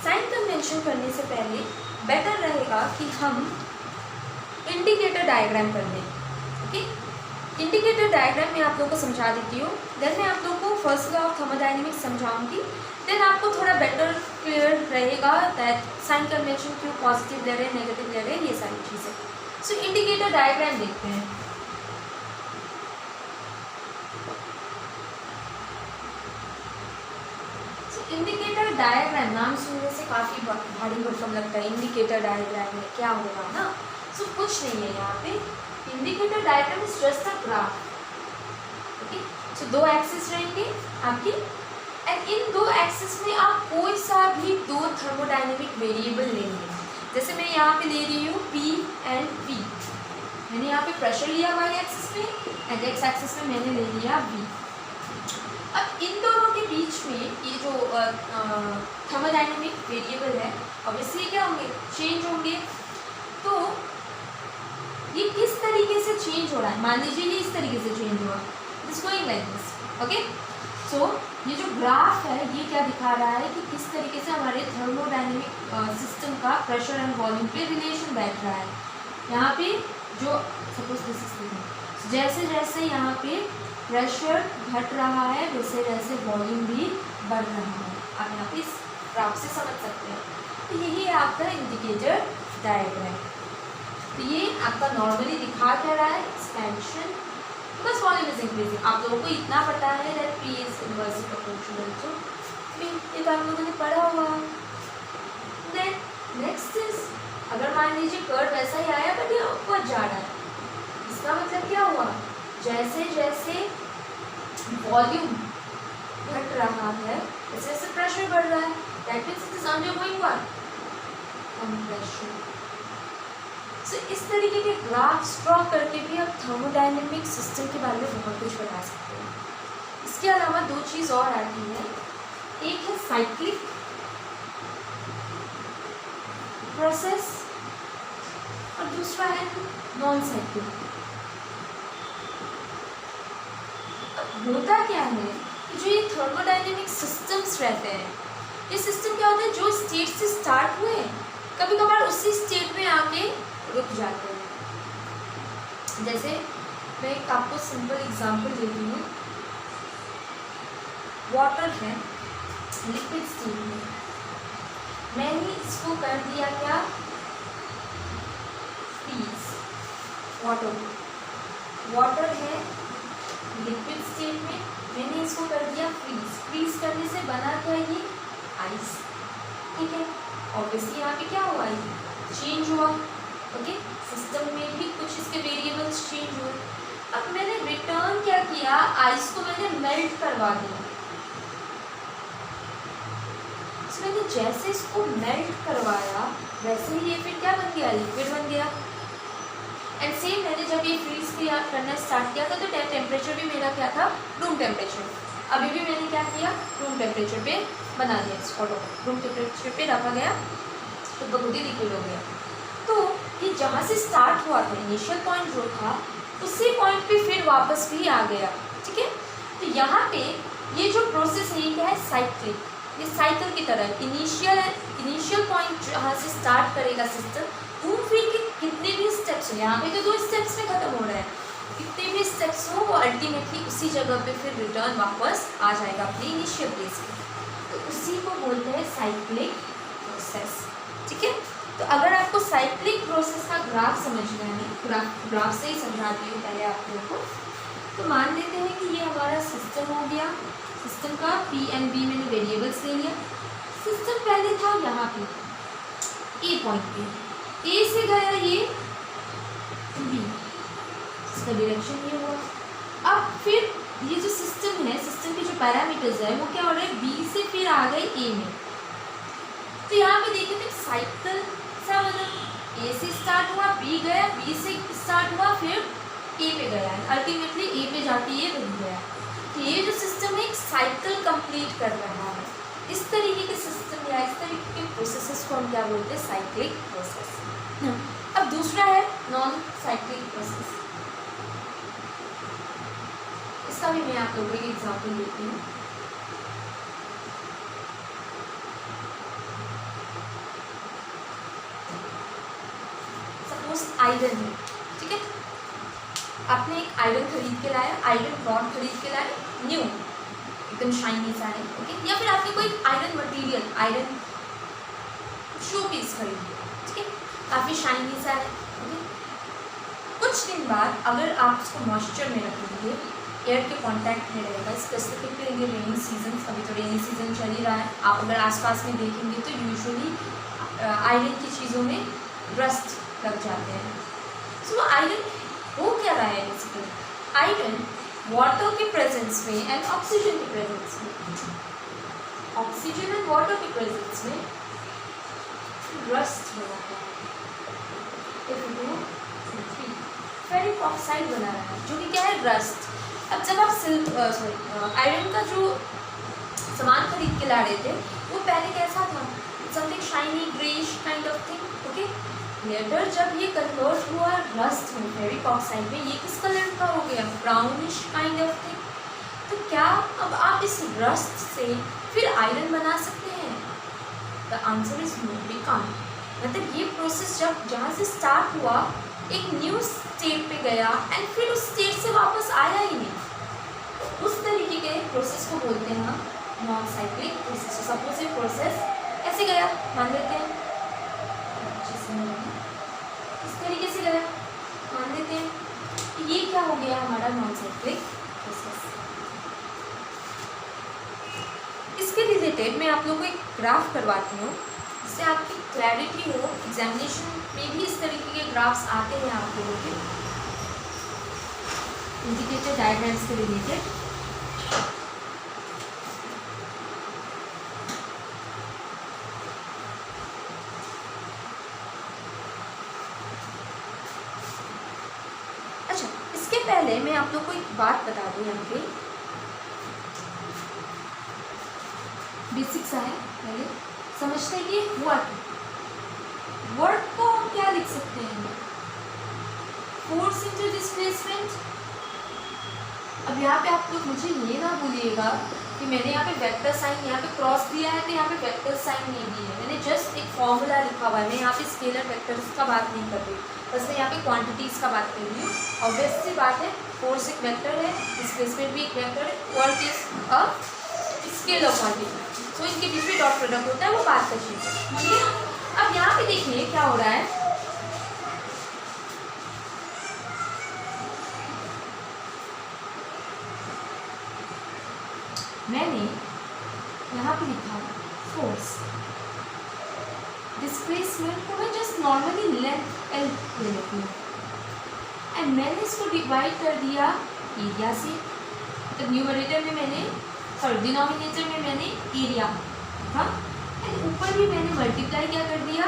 साइन कन्वेंशन करने से पहले बेटर रहेगा कि हम इंडिकेटर डायग्राम कर दें। ओके, इंडिकेटर डायग्राम मैं आप लोगों को समझा देती हूँ, देन मैं आप लोगों को फर्स्ट लॉ ऑफ थर्मोडायनेमिक्स समझाऊंगी, देन आपको थोड़ा बेटर क्लियर रहेगा दैट साइन कन्वेंशन क्यों पॉजिटिव ले रहे हैं, नेगेटिव ले रहे हैं, ये सारी चीज़ें। सो इंडिकेटर डायग्राम देखते हैं। इंडिकेटर डायग्राम नाम सुनने से काफ़ी भारी भरकम लगता है, इंडिकेटर डायग्राम में क्या होगा ना। सो कुछ नहीं है यहाँ पे, indicator diagram is just a graph. Okay, so दो एक्सिस रहेंगे आपकी, एंड इन दो एक्सिस में आप कोई सा भी दो थर्मोडायनेमिक वेरिएबल लेंगे। जैसे मैं यहाँ पे ले रही हूँ P एंड V, मैंने यहाँ पे प्रेशर लिया y एक्सिस में एंड x एक्सिस में मैंने ले लिया V। अब इन दोनों के बीच में ये जो थर्मोडायनेमिक वेरिएबल है ऑब्वियसली क्या होंगे, चेंज होंगे। तो ये किस तरीके से चेंज हो रहा है, मान लीजिए ये इस तरीके से चेंज हुआ, it's going like this. Okay, so ये जो ग्राफ है ये क्या दिखा रहा है कि किस तरीके से हमारे थर्मोडायनेमिक सिस्टम का प्रेशर एंड वॉल्यूम पे रिलेशन बैठ रहा है। यहाँ पे जो सपोज दिस इज, जैसे जैसे यहाँ पे प्रेशर घट रहा है वैसे वैसे वॉल्यूम भी बढ़ रहा है, आप यहाँ पे इस ग्राफ से समझ सकते हैं। तो यही है आपका इंडिकेटर डायग्राम। तो ये आपका नॉर्मली दिखा क्या रहा है, expansion because volume is increasing. आप लोगों को इतना पता है that P is inversely proportional to V, ये तो आप लोगों ने पढ़ा हुआ। देन नेक्स्ट इज, अगर मान लीजिए कर्व वैसा ही आया बट ये ऊपर जा रहा है, इसका मतलब क्या हुआ, जैसे जैसे वॉल्यूम घट रहा है वैसे वैसे प्रेशर बढ़ रहा है, that means it is undergoing what, compression. So इस तरीके के ग्राफ्स ड्रॉ करके भी आप थर्मोडायनेमिक सिस्टम के बारे में बहुत कुछ बता सकते हैं। इसके अलावा दो चीज़ और आती है, एक है साइक्लिक प्रोसेस और दूसरा है नॉन साइक्लिक। होता क्या है कि जो ये थर्मोडायनेमिक सिस्टम्स रहते हैं, ये सिस्टम क्या होता है, जो स्टेट से स्टार्ट हुए कभी कभार उसी स्टेट में आके रुक जाते हैं। जैसे मैं एक आपको सिंपल एग्जांपल देती हूँ, वाटर है लिक्विड स्टेट में, मैंने इसको कर दिया क्या, फ्रीज। वाटर है लिक्विड स्टेट में, मैंने इसको कर दिया फ्रीज। फ्रीज करने से बना क्या, ये आइस। ठीक है, ऑब्वियसली यहाँ पे क्या हुआ, ये चेंज हुआ। ओके, सिस्टम में भी कुछ इसके वेरिएबल्स चेंज हुए। अब मैंने रिटर्न क्या किया, आइस को मैंने मेल्ट करवा दिया। तो मैंने जैसे इसको मेल्ट करवाया वैसे ही ये फिर क्या बन गया, लिक्विड बन गया। एंड सेम मैंने जब ये फ्रीज करना स्टार्ट किया था तो टेम्परेचर भी मेरा क्या था, रूम टेम्परेचर। अभी भी मैंने क्या किया, रूम टेम्परेचर पे बना दिया इसको, रूम टेम्परेचर पे रखा गया तो बहुत ही लिक्विड हो गया। तो ये जहाँ से स्टार्ट हुआ था, इनिशियल पॉइंट जो था, उसी पॉइंट पे फिर वापस भी आ गया। ठीक है, तो यहाँ पे ये जो प्रोसेस है ये क्या है, साइक्लिक। ये साइकिल की तरह इनिशियल पॉइंट जहाँ से स्टार्ट करेगा सिस्टम, घूम फिर के कितने भी स्टेप्स हो, यहाँ पे तो 2 स्टेप्स में ख़त्म हो रहा है, कितने भी स्टेप्स हो वो अल्टीमेटली उसी जगह पे फिर रिटर्न वापस आ जाएगा अपने इनिशियल प्लेस पे। तो उसी को बोलते हैं साइक्लिक प्रोसेस। ठीक है, तो अगर आपको साइक्लिक प्रोसेस का ग्राफ समझना है, ग्राफ से ही समझाती हूँ पहले आप लोगों को। तो मान लेते हैं कि ये हमारा सिस्टम हो गया, सिस्टम का P एंड B मैंने वेरिएबल्स ले लिया। सिस्टम पहले था यहाँ पे ए पॉइंट पे, ए से गया ये B, इसका डायरेक्शन ये हुआ। अब फिर ये जो सिस्टम है, सिस्टम के जो पैरामीटर्स है वो क्या हो रहा है, B से फिर आ गए A में। तो यहाँ पे देखिए तो साइकिल सा मतलब ए से स्टार्ट हुआ, B गया, B से स्टार्ट हुआ, फिर ए पे गया है, अल्टीमेटली ए पे जाके ये बन गया। तो ये जो सिस्टम है एक साइकिल कंप्लीट कर रहा है। इस तरीके के सिस्टम या इस तरीके के प्रोसेसेस को हम क्या बोलते हैं, साइक्लिक प्रोसेस। अब दूसरा है नॉन साइक्लिक प्रोसेस, इसका भी मैं आप लोगों को एक एग्जाम्पल देती हूँ। सपोज आयरन है, आपने एक आयरन खरीद के लाया, आयरन रॉड खरीद के लाए, न्यू एकदम शाइनी सा है, ओके। या फिर आपने कोई iron material, iron showpiece खरीद लिया, ठीक है, काफ़ी शाइनी सा है, ओके। कुछ दिन बाद अगर आप उसको मॉइस्चर में रखेंगे, एयर के कांटेक्ट में रहेगा, स्पेसिफिकली रेनी सीजन, अभी तो रेनी सीजन चल ही रहा है, आप अगर आसपास में देखेंगे तो यूजुअली आयरन की चीज़ों में रस्ट लग जाते हैं। सो आयरन हो क्या रहा है बेसिकली, आयरन वाटर के प्रेजेंस में एंड ऑक्सीजन के प्रेजेंस में, ऑक्सीजन एंड वाटर के प्रेजेंस में रस्ट बनाता है, फेरिक ऑक्साइड बना रहा है, जो कि क्या है, रस्ट। अब जब आप आयरन का जो सामान खरीद के ला रहे थे वो पहले कैसा था, something shiny greyish kind of thing, okay. Later जब ये कन्वर्ट हुआ रस्ट में, फेरिक ऑक्साइड में, ये किस कलर का हो गया, ब्राउनिश काइंड ऑफ थिंग। तो क्या अब आप इस रस्ट से फिर आयरन बना सकते हैं? The answer is no, we can't. मतलब ये प्रोसेस जब जहाँ से स्टार्ट हुआ एक न्यू स्टेट पे गया एंड फिर उस स्टेट से वापस आया ही नहीं, उस तरीके के प्रोसेस को बोलते हैं हम नॉन साइक्लिक प्रोसेस। सपोज ये प्रोसेस ऐसे गया, मान लेते हैं इस तरीके से गया, मान लेते हैं ये क्या हो गया हमारा नॉन साइक्लिक प्रोसेस। इसके रिलेटेड मैं आप लोगों को एक ग्राफ करवाती हूँ जिससे आपकी क्लैरिटी हो। एग्जामिनेशन में भी इस तरीके के ग्राफ्स आते हैं आप लोगों के इंडिकेटर डायग्राम्स के रिलेटेड। अच्छा, इसके पहले मैं आप लोग को एक बात बता दूं, यहाँ पे बेसिक सा है, पहले समझते हैं कि हुआ क्या। वर्ड को हम क्या लिख सकते हैं, फोर्स इनटू डिस्प्लेसमेंट। अब यहाँ पे आप लोग मुझे ये ना बोलिएगा कि मैंने यहाँ पे वेक्टर साइन, यहाँ पे क्रॉस दिया है तो यहाँ पे वेक्टर साइन नहीं दी है, मैंने जस्ट एक फॉर्मूला लिखा हुआ है। मैं यहाँ पे स्केलर वेक्टर्स का बात नहीं कर रही, बस मैं यहाँ पे क्वांटिटीज़ का बात कर रही हूँ। ऑब्वियस सी बात है, फोर्स एक वेक्टर है, डिस्प्लेसमेंट भी एक वेक्टर है, work is a scalar quantity, तो इनके बीच में डॉट प्रोडक्ट होता है, वो बात का चीज़ है, ठीक है। अब यहाँ पे देखिए क्या हो रहा है, मैंने यहाँ पे लिखा फोर्स, डिस्प्लेसमेंट को मैं जस्ट नॉर्मली लेंथ एल ले लेती हूँ एंड मैंने इसको डिवाइड कर दिया एरिया से। तो न्यूमरेटर में मैंने, सॉरी डिनोमिनेटर में मैंने एरिया, हाँ, एंड ऊपर भी मैंने मल्टीप्लाई क्या कर दिया,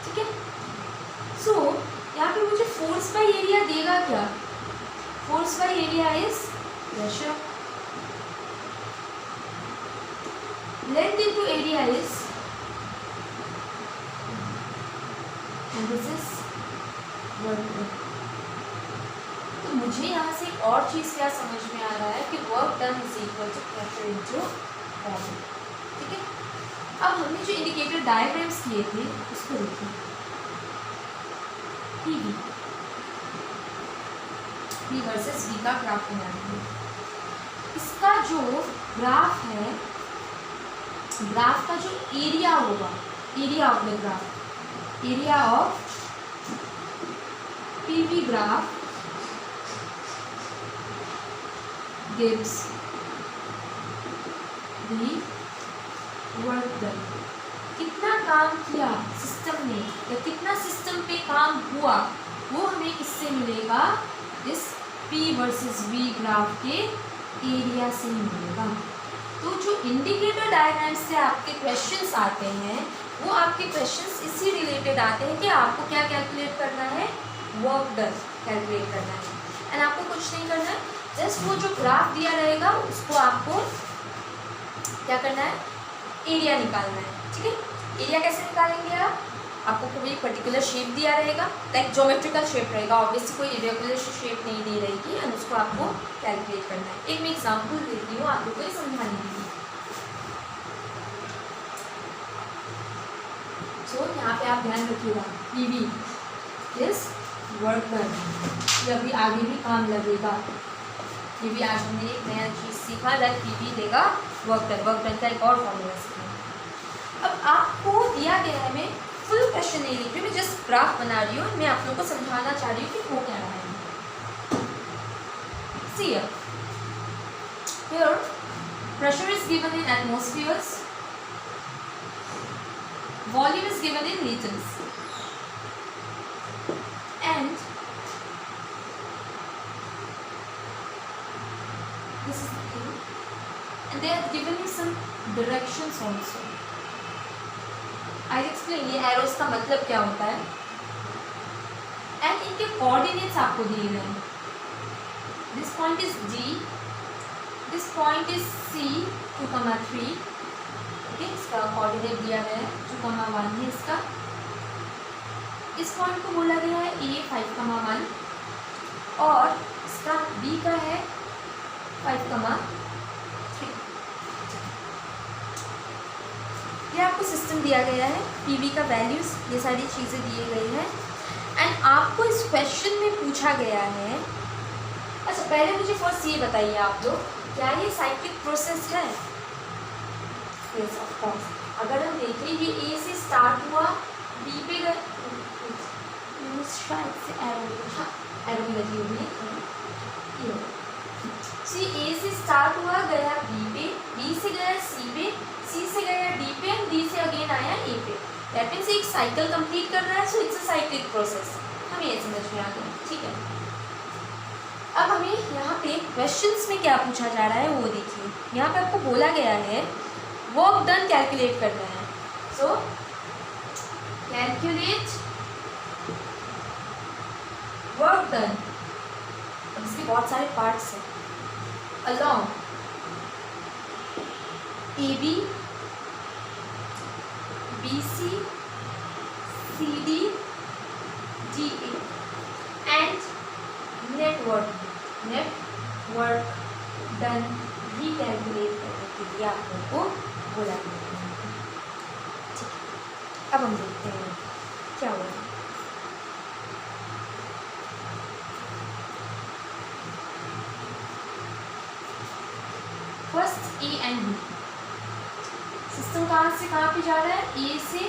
ठीक है। सो यहाँ पे मुझे फोर्स बाय एरिया देगा क्या, force by area is pressure, length into area is, and this is work done. तो मुझे यहाँ से एक और चीज़ क्या समझ में आ रहा है कि work done is equal to pressure into volume, ठीक है। अब हमने जो इंडिकेटर डायग्राम्स किए थे उसको देखिए, पीवी, पी वर्सेस वी का ग्राफ बनाएंगे। इसका जो ग्राफ है, ग्राफ का जो एरिया होगा, area of the graph, area of PV graph gives the work done। कितना काम किया सिस्टम ने या कितना सिस्टम पे काम हुआ वो हमें किससे मिलेगा, इस P वर्सेस V ग्राफ के एरिया से मिलेगा। तो जो इंडिकेटर डायग्राम से आपके क्वेश्चंस आते हैं वो आपके क्वेश्चंस इसी रिलेटेड आते हैं कि आपको क्या कैलकुलेट करना है, वर्क डन कैलकुलेट करना है एंड आपको कुछ नहीं करना है, जस्ट वो जो ग्राफ दिया रहेगा उसको आपको क्या करना है, एरिया निकालना है, ठीक है। एरिया कैसे निकालेंगे आप, आपको कोई पर्टिकुलर शेप दिया रहेगा, लाइक ज्योमेट्रिकल शेप रहेगा, ऑब्वियसली कोई इरेगुलर शेप नहीं दी रहेगी एंड उसको आपको कैलकुलेट करना है। एक मैं एग्जांपल देती हूँ आप लोगों को समझाने के लिए। सो यहाँ पे आप ध्यान रखिएगा, पीवी इज वर्क डन। ये अभी आगे भी काम लगेगा। ये भी आज हमने एक नया चीज़ सीखा, दैट पीवी देगा वर्क डन। वर्क डन का एक और फॉर्मूला सीखा। अब आपको दिया गया है, मैं फुल क्वेश्चन नहीं लिख रही, मैं जस्ट ग्राफ बना रही हूँ। मैं आप लोगों को समझाना चाह रही हूँ कि हो क्या रहा है। See here pressure is given in atmospheres, volume is given in liters, and this is the thing, and they have given me some directions also. I'll explain ये arrows का मतलब क्या होता है, and इनके coordinates आपको दिए गए हैं। This point is D, this point is C 2,3, okay, इसका कोऑर्डिनेट दिया गया है 2,1 है इसका। इस पॉइंट को बोला गया है A 5,1 और इसका B का है 5,3। ये आपको सिस्टम दिया गया है, PV का वैल्यूज, ये सारी चीज़ें दिए गई हैं, एंड आपको इस क्वेश्चन में पूछा गया है। अच्छा, पहले मुझे फर्स्ट ये बताइए आप लोग, क्या ये साइक्लिक प्रोसेस है? Yes of course. अगर हम देखें ये ए से स्टार्ट हुआ, बी पे गए, शायद से एरो लगी हुई है, सी ए से स्टार्ट हुआ, गया बी पे, बी से गया सी पे, सी से गया डी पे, एंड डी से अगेन आया ए पे। दैट मीन्स एक साइकिल कंप्लीट कर रहा है, so it's a cyclic process. हमें ये समझ में आ गया, ठीक है। अब हमें यहाँ पे क्वेश्चंस में क्या पूछा जा रहा है वो देखिए। यहाँ पे आपको बोला गया है वर्क डन कैलकुलेट करना है। सो कैलकुलेट वर्क डन, इसके बहुत सारे पार्ट्स हैं। Along AB, BC, CD, DA and network done भी कैलकुलेट करने के लिए आप लोगों को बोला गया है। ठीक है, अब हम देखते हैं क्या हुआ। First A and B, system कहाँ से कहाँ पे जा रहा है? ए से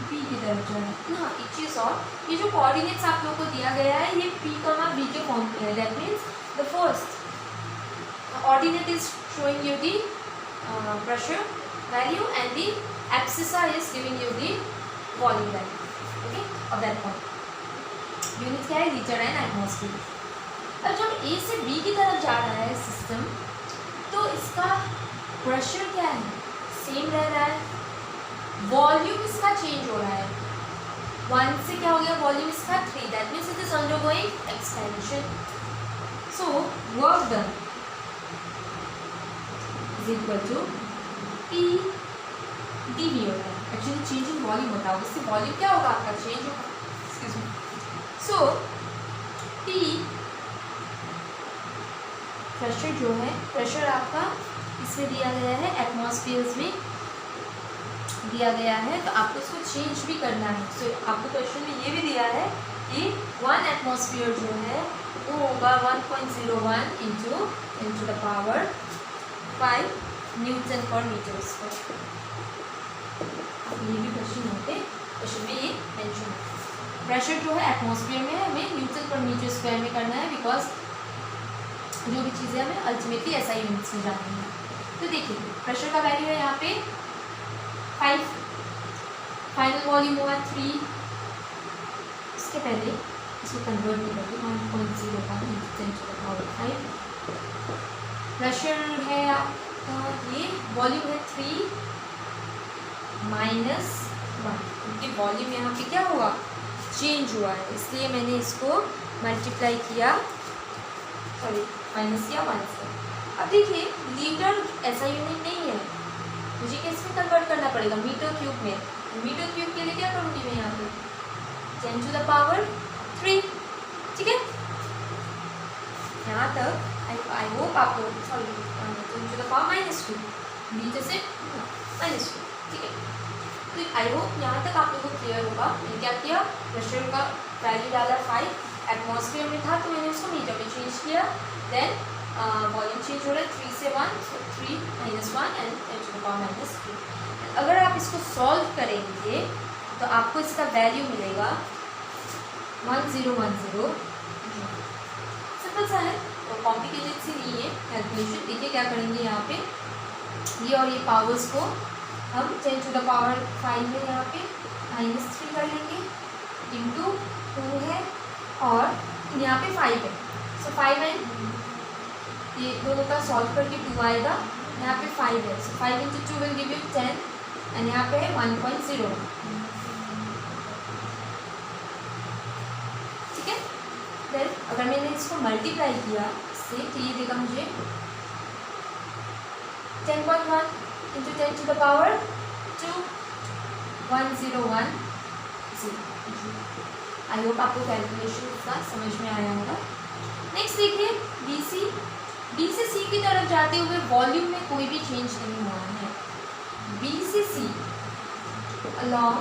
बी की तरफ जा रहा है। हाँ, एक चीज़ और, ये जो कोऑर्डिनेट्स आप लोगों को दिया गया है ये P, B के फॉर्म में है। That means the first ordinate is showing you the pressure value and the abscissa is giving you the volume value, okay, of that point. Unit क्या है? Litre and atmosphere. अब जब A से B की तरफ जा रहा है सिस्टम, तो इसका प्रेशर क्या है? सेम रह रहा है। वॉल्यूम इसका चेंज हो रहा है, 1 से क्या हो गया? वॉल्यूम इसका 3, that means it is undergoing expansion. So work done is equal to P dV होगा। एक्चुअली चेंज इन वॉल्यूम होता है, उससे वॉल्यूम क्या होगा? आपका चेंज होगा। Excuse me. So P pressure जो है, प्रेशर आपका इसमें दिया गया है, एटमॉस्फेयर्स में दिया गया है, तो आपको इसको चेंज भी करना है। सो आपको क्वेश्चन में ये भी दिया है कि 1 एटमॉस्फेयर जो है वो होगा 1.01 इंटू द पावर 5 न्यूटन पर मीटर स्क्वायर। अब ये भी क्वेश्चन होते, क्वेश्चन में ये मेंशन है। प्रेशर जो है एटमॉस्फेयर में है, हमें न्यूटन पर मीटर स्क्वायर में करना है, बिकॉज जो भी चीज़ें हमें अल्टीमेटली ऐसा यूनिट्स में जानी है। तो देखिए प्रेशर का वैल्यू है यहाँ पे 5, फाइनल वॉल्यूम हुआ 3। इसके पहले इसको कन्वर्ट नहीं करते, 1.01 into 10 to the power 5। Pressure है आपका, ये वॉल्यूम है 3 माइनस 1, क्योंकि वॉल्यूम यहाँ पे क्या हुआ? चेंज हुआ है, इसलिए मैंने इसको मल्टीप्लाई किया, सॉरी माइनस किया 1 से। अब देखिए लीटर ऐसा यूनिट नहीं है, मुझे किस में कन्वर्ट करना पड़ेगा? मीटर क्यूब में। मीटर क्यूब के लिए क्या करूँगी मैं यहाँ पे? 10 टू द पावर 3, ठीक है। यहाँ तक आई होप आप लोग, sorry 10 to the power -2, metre से -2, ठीक है। तो आई होप यहाँ तक आप लोगों को क्लियर होगा। मैंने क्या किया, प्रेशर का वैल्यू डाला 5, एटमॉस्फेयर में था तो मैंने उसको मीटर में चेंज किया, देन वॉल्यूम चेंज हो रहा है 3 से 1, so 3 - 1 एंड 10⁻³ अगर आप इसको सॉल्व करेंगे तो आपको इसका वैल्यू मिलेगा 1010। सिंपल सा है, तो कॉम्प्लिकेटेड सी नहीं है कैलकुलेशन। देखिए क्या करेंगे यहाँ पे, ये और ये पावर्स को हम 10⁻5 में यहाँ पे -3 कर लेंगे, इंटू 2 है और यहाँ पे 5 है, सो 5 है, ये दोनों का सॉल्व करके 2 आएगा, यहाँ पे 5 है, सो 5 × 2 विल गिव यू 10 एंड यहाँ पे है 1.0। ठीक है, फिर अगर मैंने इसको मल्टीप्लाई किया इससे तो ये देगा मुझे 10.1 × 10⁻2 101। आई होप आपको कैलकुलेशन इसका समझ में आया होगा। नेक्स्ट देखिए बी से सी की तरफ जाते हुए वॉल्यूम में कोई भी चेंज नहीं हुआ है। बी से सी अलॉन्ग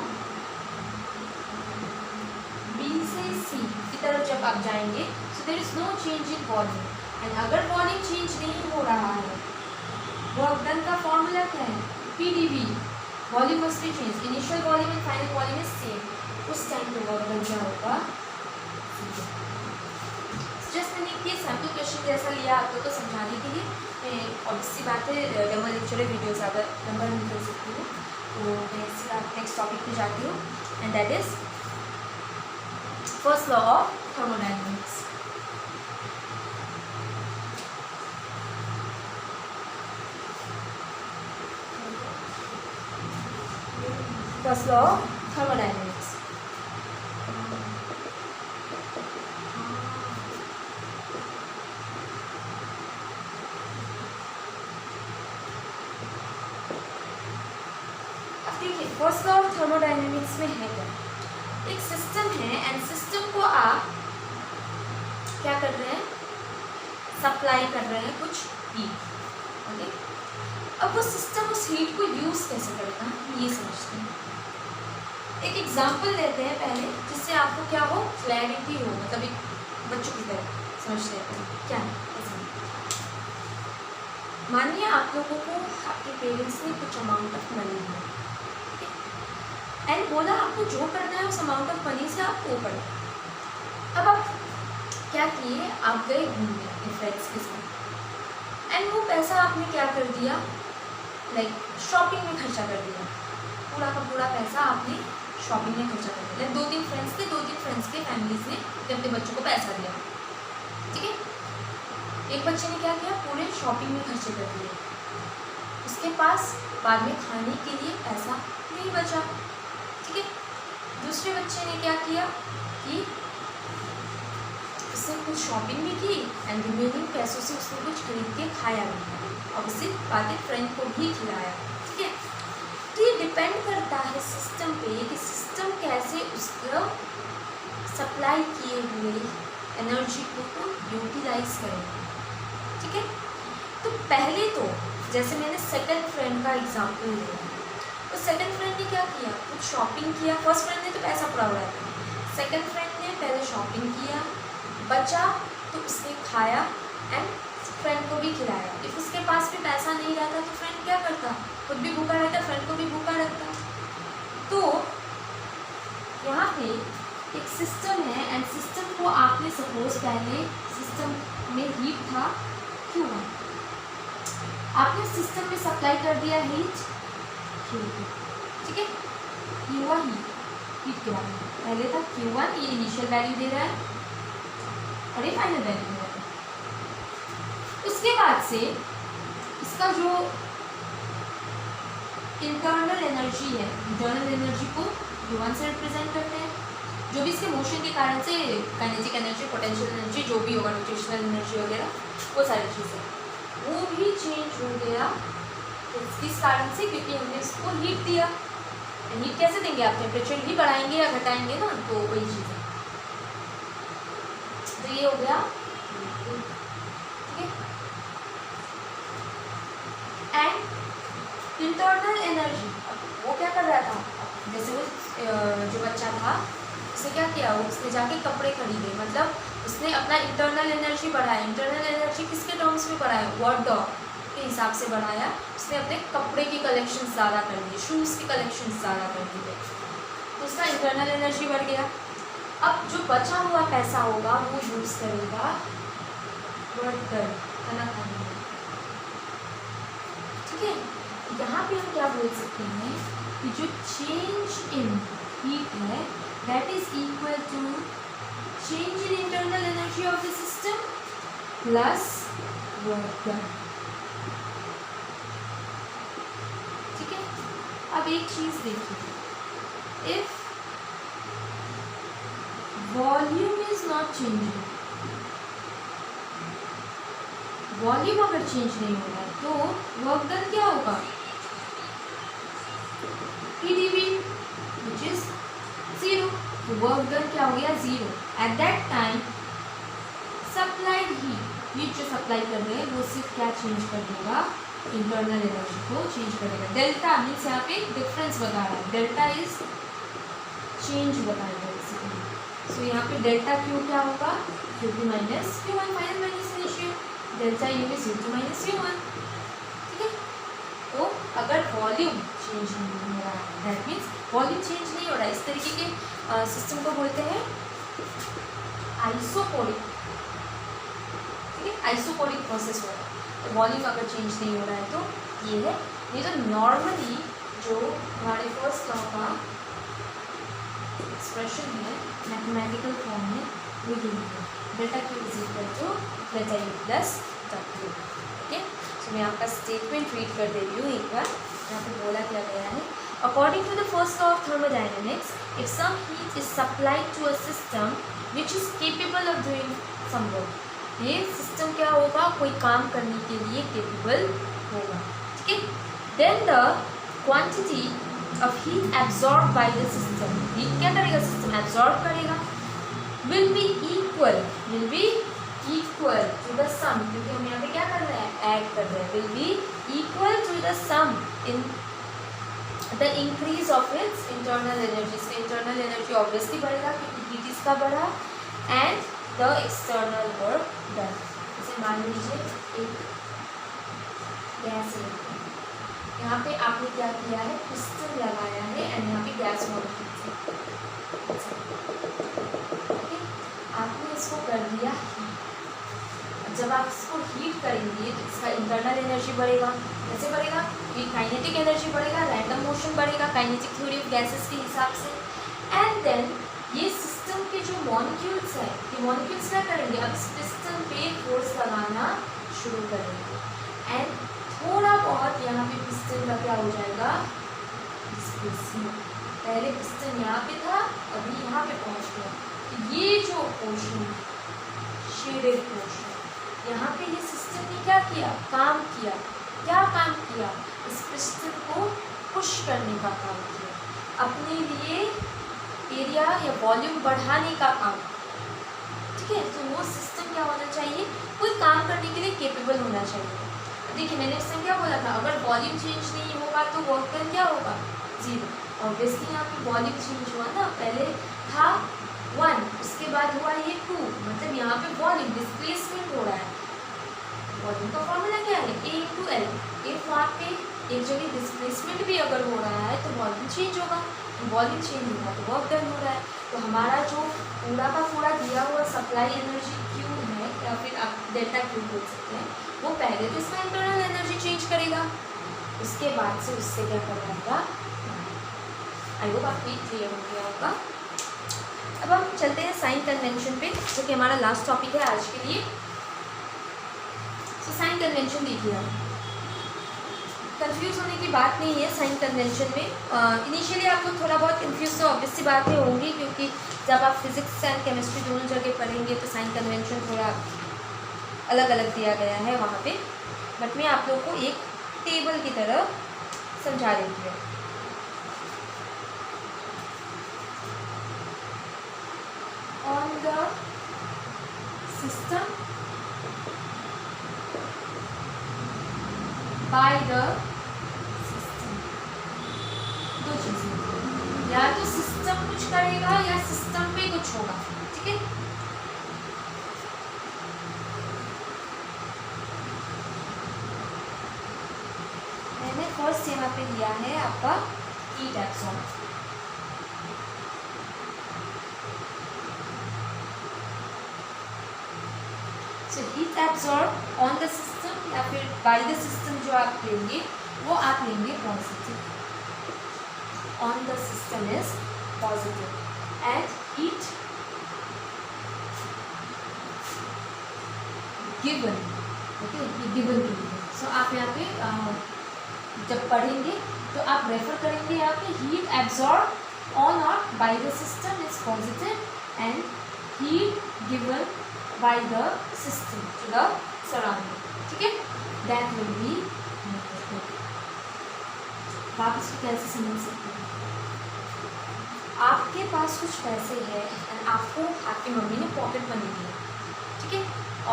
बी से सी की तरफ जब आप जाएंगे so there is no change in volume, and अगर वॉल्यूम चेंज नहीं हो रहा है, वर्क डन का फॉर्मूला क्या है, PdV, volume must be change, initial volume and final volume is same, उस टाइम पे वर्क डन क्या होगा। जस्ट मैंने ये सैम्पल क्वेश्चन जैसा लिया आपको तो समझाने के लिए, ऑब्वियसली बात है डेमो लेक्चर वीडियो ज़्यादा नंबर नहीं कर सकती हूँ, तो मैं इसका नेक्स्ट टॉपिक पे जाती हूँ, and that is first law of thermodynamics. First law of thermodynamics. First law of thermodynamics में है क्या, एक सिस्टम है एंड सिस्टम को आप क्या कर रहे हैं, सप्लाई कर रहे हैं कुछ हीट। ओके, अब वो सिस्टम उस हीट को यूज़ कैसे करता है ये समझते हैं। एक एग्जांपल लेते हैं पहले, जिससे आपको क्या हो, क्लैरिटी हो, मतलब एक बच्चों की तरह समझ लेते हैं क्या है। मानिए आप लोगों को आपके पेरेंट्स ने कुछ अमाउंट ऑफ मनी दिया एंड बोला आपको जो करना है उस अमाउंट ऑफ मनी से आप वो करो। अब आप क्या किए, आप गए घूमने अपने फ्रेंड्स के साथ एंड वो पैसा आपने क्या कर दिया, लाइक शॉपिंग में खर्चा कर दिया, पूरा का पूरा पैसा आपने शॉपिंग में खर्चा कर दिया। 2-3 फ्रेंड्स थे, 2-3 फ्रेंड्स के फैमिलीज ने अपने बच्चों को पैसा दिया, ठीक है। एक बच्चे ने क्या किया, पूरे शॉपिंग में खर्चे कर दिए, उसके पास बाद में खाने के लिए पैसा नहीं बचा, ठीक है। दूसरे बच्चे ने क्या किया कि उसने कुछ शॉपिंग भी की एंड रिमेनिंग पैसों से उसने कुछ खरीद के खाया भी, और उससे बाद फ्रेंड को भी खिलाया, ठीक है। तो ये डिपेंड करता है सिस्टम पे कि सिस्टम कैसे उसको सप्लाई किए हुए एनर्जी को यूटिलाइज करेगा, ठीक है। तो पहले तो जैसे मैंने सेकंड फ्रेंड का एग्जांपल लिया, तो सेकंड फ्रेंड ने क्या किया, कुछ शॉपिंग किया। फर्स्ट फ्रेंड ने तो पैसा पूरा उड़ाया था, सेकंड फ्रेंड ने पहले शॉपिंग किया, बचा तो उसने खाया एंड फ्रेंड को भी खिलाया। इफ उसके पास भी पैसा नहीं रहता तो फ्रेंड क्या करता, खुद भी भूखा रहता, फ्रेंड को भी भूखा रखता। तो यहाँ पे एक सिस्टम है एंड सिस्टम को आपने सपोज पहले सिस्टम में हीट था Q1, आपने सिस्टम में सप्लाई कर दिया हीट Q2, ठीक है। ये हुआ हीट के बारे में, पहले था Q1, ये इनिशियल वैल्यू दे रहा है और ये फाइनल वैल्यू दे रहा है। उसके बाद से इसका जो इंटरनल एनर्जी है, इंटरनल एनर्जी को U1 से रिप्रेजेंट करते हैं, जो भी इसके मोशन के कारण से काइनेटिक एनर्जी, पोटेंशियल एनर्जी, जो भी होगा, रोटेशनल एनर्जी वगैरह, वो सारी चीज़ें, वो भी चेंज हो गया इस कारण से, क्योंकि हमने इसको हीट दिया। हीट कैसे देंगे, आप टेम्परेचर ही बढ़ाएंगे या घटाएंगे ना, तो वही चीज़ है। तो ये हो गया, ठीक है। एंड इंटरनल एनर्जी, वो क्या कर रहा था, जैसे वो जो बच्चा था उसने क्या किया, उसने जाके कपड़े खरीदे, मतलब उसने अपना इंटरनल एनर्जी बढ़ाया। इंटरनल एनर्जी किसके टर्म्स में बढ़ाया, वर्ड के हिसाब से बढ़ाया। उसने अपने कपड़े की कलेक्शन ज़्यादा कर दी, शूज़ की कलेक्शन ज़्यादा कर दी, तो उसका इंटरनल एनर्जी बढ़ गया। अब जो बचा हुआ पैसा होगा वो यूज़ करेगा वर्क कर खाना खाने में, ठीक है। यहाँ पे हम क्या बोल सकते हैं कि जो चेंज इन हीट है that is equal to change in internal energy of the system plus work done, ठीक है। अब एक चीज देखिए, if volume is not changing, volume अगर चेंज नहीं हो रहा है तो वर्क डन क्या होगा, PdV which is 0, तो वर्क डन क्या हो गया 0। At that time supplied heat जो सप्लाई कर रहे हैं वो सिर्फ क्या चेंज कर देगा, इंटरनल एनर्जी को चेंज कर देगा। डेल्टा मीन्स यहाँ पे डिफरेंस बता रहा है, डेल्टा इज चेंज बताएगा बेसिकली। सो यहाँ पे डेल्टा क्यू क्या होगा, Q2 minus Q1 final minus initial, delta U is U2 minus U1, ठीक है। तो अगर वॉल्यूम चेंज नहीं हो रहा है दैट मीन्स वॉल्यूम चेंज नहीं हो रहा है, इस तरीके के सिस्टम को बोलते हैं आइसोपोरिक, ठीक है। आइसोपोरिक प्रोसेस हो रहा है, तो वॉल्यूम अगर चेंज नहीं हो रहा है तो ये है। ये तो नॉर्मली जो हमारे फर्स्ट लॉ का एक्सप्रेशन है मैथमेटिकल फॉर्म में वो ये है, delta Q is equal to delta U plus W, ठीक है। सो मैं आपका स्टेटमेंट रीड कर दे रही हूँ एक बार, यहाँ पे बोला क्या गया है, according to the first law of thermodynamics if some heat is supplied to a system which is capable of doing some work, ये सिस्टम क्या होगा, कोई काम करने के लिए केपेबल होगा, ठीक है। Then the quantity of heat absorb by the system, heat क्या करेगा, सिस्टम एब्जॉर्ब करेगा, will be equal to the sum, क्योंकि हम यहाँ पे क्या कर रहे हैं, ऐड कर रहे हैं, will be equal to the sum in the increase of its internal energy. इसका इंटरनल एनर्जी ऑब्वियसली बढ़ेगा क्योंकि हीट इसका बढ़ा, and the external work done. जैसे मान लीजिए एक गैस है, यहाँ पे आपने क्या किया है, पिस्टन लगाया है एंड यहाँ पे गैस मॉलिक्यूल, आपने इसको कर दिया हीट। जब आप इसको हीट करेंगे तो इसका इंटरनल एनर्जी बढ़ेगा, कैसे बढ़ेगा, ये काइनेटिक एनर्जी बढ़ेगा, रैंडम मोशन बढ़ेगा काइनेटिक थ्योरी ऑफ गैसेस के हिसाब से, एंड देन ये सिस्टम के जो मॉलिक्यूल्स हैं, ये मॉलिक्यूल्स क्या करेंगे, अब इस पिस्टन पे फोर्स लगाना शुरू करेंगे, एंड थोड़ा बहुत यहाँ पे पिस्टन का क्या हो जाएगा, डिस्प्लेसमेंट। पहले पिस्टन यहाँ पे था, अभी यहाँ पे पहुँच गया, तो ये जो पोर्शन शेडेड पोर्शन, यहाँ पे ये सिस्टम ने क्या किया, काम किया, क्या काम किया, इस पिस्टन को पुश करने का काम किया, अपने लिए एरिया या वॉल्यूम बढ़ाने का काम, ठीक है। तो वो सिस्टम क्या होना चाहिए, कोई काम करने के लिए केपेबल होना चाहिए। देखिए मैंने इस टाइम क्या बोला था, अगर वॉल्यूम चेंज नहीं होगा तो वर्क डन क्या होगा, 0। ऑब्वियसली यहाँ पे वॉल्यूम चेंज हुआ ना, पहले था 1, उसके बाद हुआ ये 2, मतलब यहाँ पे वॉल्यूम डिस्प्लेसमेंट हो रहा है। वॉल्यूम का फॉर्मूला क्या है, A/L। इफ वहाँ पे एक जगह डिस्प्लेसमेंट भी अगर हो रहा है तो वॉल्यूम चेंज होगा, वॉल्यूम चेंज होगा तो वर्क डन हो रहा है। तो हमारा जो पूरा का पूरा दिया हुआ सप्लाई एनर्जी Q है, या फिर आप डेल्टा Q बोल सकते हैं, वो पहले तो इसका इंटरनल एनर्जी चेंज करेगा, उसके बाद से उससे क्या करवाएगा। आई होप आपको क्लियर हो गया होगा। अब हम चलते हैं साइन कन्वेंशन पे, जो कि हमारा लास्ट टॉपिक है आज के लिए। तो साइन कन्वेंशन देखिए, कंफ्यूज होने की बात नहीं है साइन कन्वेंशन में। इनिशियली आप लोग थोड़ा बहुत कंफ्यूज तो ऑब्वियस सी बातें होंगी, क्योंकि जब आप फिजिक्स एंड केमिस्ट्री दोनों जगह पढ़ेंगे तो साइन कन्वेंशन थोड़ा अलग अलग दिया गया है वहाँ पे, बट मैं आप लोग को एक टेबल की तरह समझा देती हूँ। On the system by the system, दो चीज़ें, करेगा या सिस्टम पे कुछ होगा, ठीक है। मैंने फर्स्ट यहाँ पे लिया है आपका heat absorb. So heat absorb on the system या फिर बाय द सिस्टम जो आप लेंगे वो आप लेंगे positive, on the system is positive and heat given, okay, ये गिवन के लिए। सो आप यहाँ पे जब पढ़ेंगे तो आप रेफर करेंगे यहाँ पे हीट एब्सॉर्ब ऑन और by the system is positive and heat given by the system to the surrounding, ठीक है, दैट विल बी नेगेटिव। आप इसको कैसे समझ सकते हैं? आपके पास कुछ पैसे हैं एंड आपको आपकी मम्मी ने पॉकेट मनी दी, ठीक है,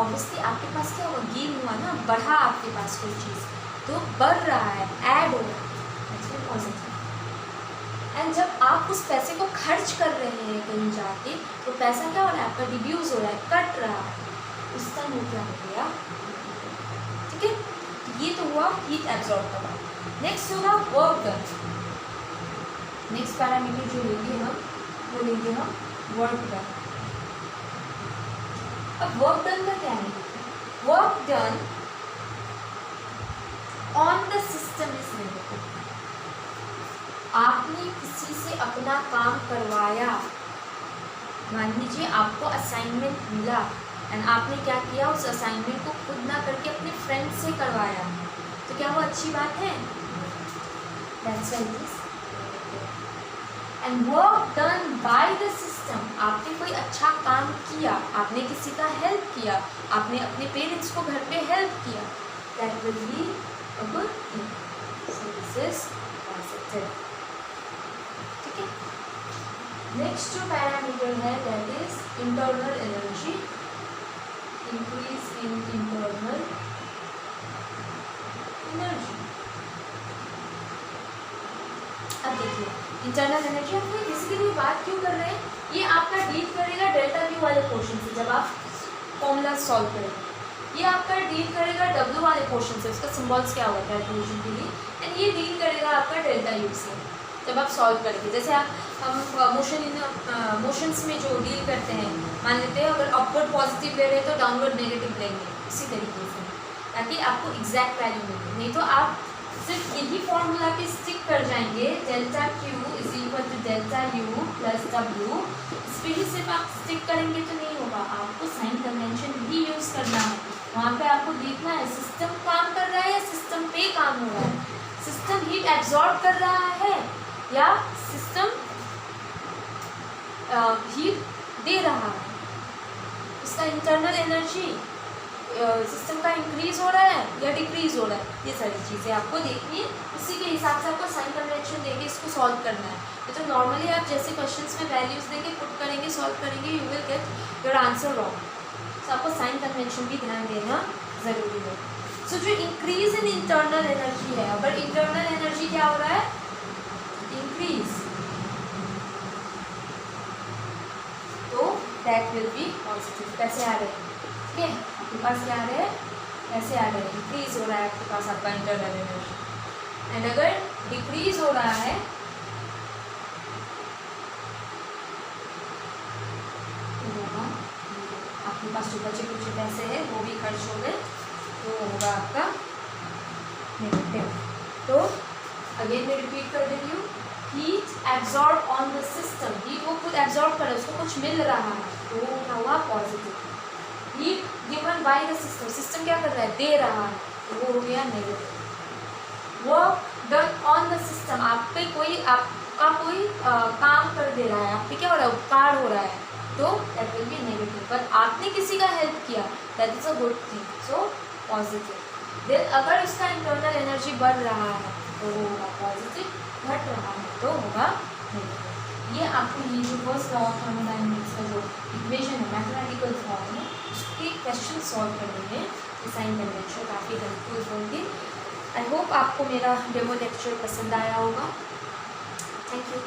ऑब्वियसली आपके पास क्या हुआ, गेन हुआ ना, बढ़ा आपके पास कोई चीज़, तो बढ़ रहा है, ऐड हो रहा है, पॉजिटिव। एंड जब आप उस पैसे को खर्च कर रहे हैं कहीं जाके, तो पैसा क्या हो रहा है आपका, डिड्यूस हो रहा है, कट रहा है, उस टाइम वो क्या हो गया, ठीक है। तो ये तो हुआ हीट एब्जॉर्ब का बात। नेक्स्ट होगा वर्क डन। नेक्स्ट पैरामीटर जो लेंगे हम, वो लेंगे हम वर्क डन। अब वर्क डन का क्या है, work done on the system is negative. आपने किसी से अपना काम करवाया, मान लीजिए आपको असाइनमेंट मिला एंड आपने क्या किया, उस असाइनमेंट को खुद ना करके अपने फ्रेंड से करवाया, तो क्या वो अच्छी बात है? That's why it is. And work done by the system, आपने कोई अच्छा काम किया, आपने किसी का हेल्प किया, आपने अपने पेरेंट्स को घर पे हेल्प किया, that will be a good thing. So this is positive. ठीक है। नेक्स्ट जो पैरामीटर है that is internal energy, increase in internal energy. अब देखिए इंटरनल एनर्जी हम बेसिकली बात क्यों कर रहे हैं, ये आपका डील करेगा डेल्टा क्यू वाले पोर्शन से, जब आप फॉर्मूला सॉल्व करेंगे, ये आपका डील करेगा डब्ल्यू वाले पोर्शन से, उसका सिंबल्स क्या होता है कैलकुलेशन के लिए, एंड ये डील करेगा आपका डेल्टा यू से जब आप सॉल्व करेंगे। जैसे हम मोशंस में जो डील करते हैं, मान लेते हैं अगर अपवर्ड पॉजिटिव ले रहे हैं तो डाउनवर्ड नेगेटिव लेंगे, इसी तरीके से, ताकि आपको एग्जैक्ट वैल्यू मिले। नहीं तो आप सिर्फ यही फॉर्मूला पे स्टिक कर जाएंगे, delta Q is equal to delta U plus W, इस पर ही सिर्फ आप स्टिक करेंगे तो नहीं होगा, आपको साइन कन्वेंशन भी यूज़ करना है। वहाँ पे आपको देखना है सिस्टम काम कर रहा है या सिस्टम पे काम हो रहा है, सिस्टम हीट एब्जॉर्ब कर रहा है या सिस्टम हीट दे रहा है, इसका इंटरनल एनर्जी सिस्टम का इंक्रीज हो रहा है या डिक्रीज हो रहा है, ये सारी चीज़ें आपको देखनी है। उसी के हिसाब से आपको साइन कन्वेंशन देके इसको सॉल्व करना है। तो नॉर्मली आप जैसे क्वेश्चंस में वैल्यूज देके पुट करेंगे, सॉल्व करेंगे, you will get your answer wrong. तो आपको साइन कन्वेंशन भी ध्यान देना ज़रूरी है। सो जो इंक्रीज इन इंटरनल एनर्जी है, अगर इंटरनल एनर्जी क्या हो रहा है, इंक्रीज, तो दैट विल बी पॉजिटिव। कैसे आ रहे हैं, ठीक है, आपके पास क्या आ रहे हैं, ऐसे आ रहे हैं, इंक्रीज हो रहा है आपके पास आपका इंटरनल एनर्जी। एंड अगर डिक्रीज हो रहा है आपके पास जो बचे कुछ पैसे हैं वो भी खर्च हो गए, तो होगा आपका नेगेटिव। तो अगेन मैं रिपीट कर देती हूँ, heat absorb on the system, heat वो खुद एब्जॉर्ब करे, उसको कुछ मिल रहा है, तो वो क्या हुआ, positive. Heat given by the system, system क्या कर रहा है, दे रहा है, तो वो हो गया negative. Work done on the system, आप पे कोई आपका कोई काम कर दे रहा है, आप पे क्या हो रहा है, उपकार हो रहा है, तो दैट विल बी नेगेटिव। पर आपने किसी का हेल्प किया, that is a good thing, so positive. Then अगर इसका इंटरनल एनर्जी बढ़ रहा है तो वो होगा पॉजिटिव, घट रहा है तो होगा नेगेटिव। ये आपको ये जो फर्स्ट लॉ ऑफ थर्मोडायनेमिक्स का जो इक्वेशन है, मैथमेटिकल फॉर्म में, उसके क्वेश्चन सॉल्व करने में साइन कन्वेंशन काफ़ी हेल्पफुल होंगे। आई होप आपको मेरा डेमो लेक्चर पसंद आया होगा। Thank you.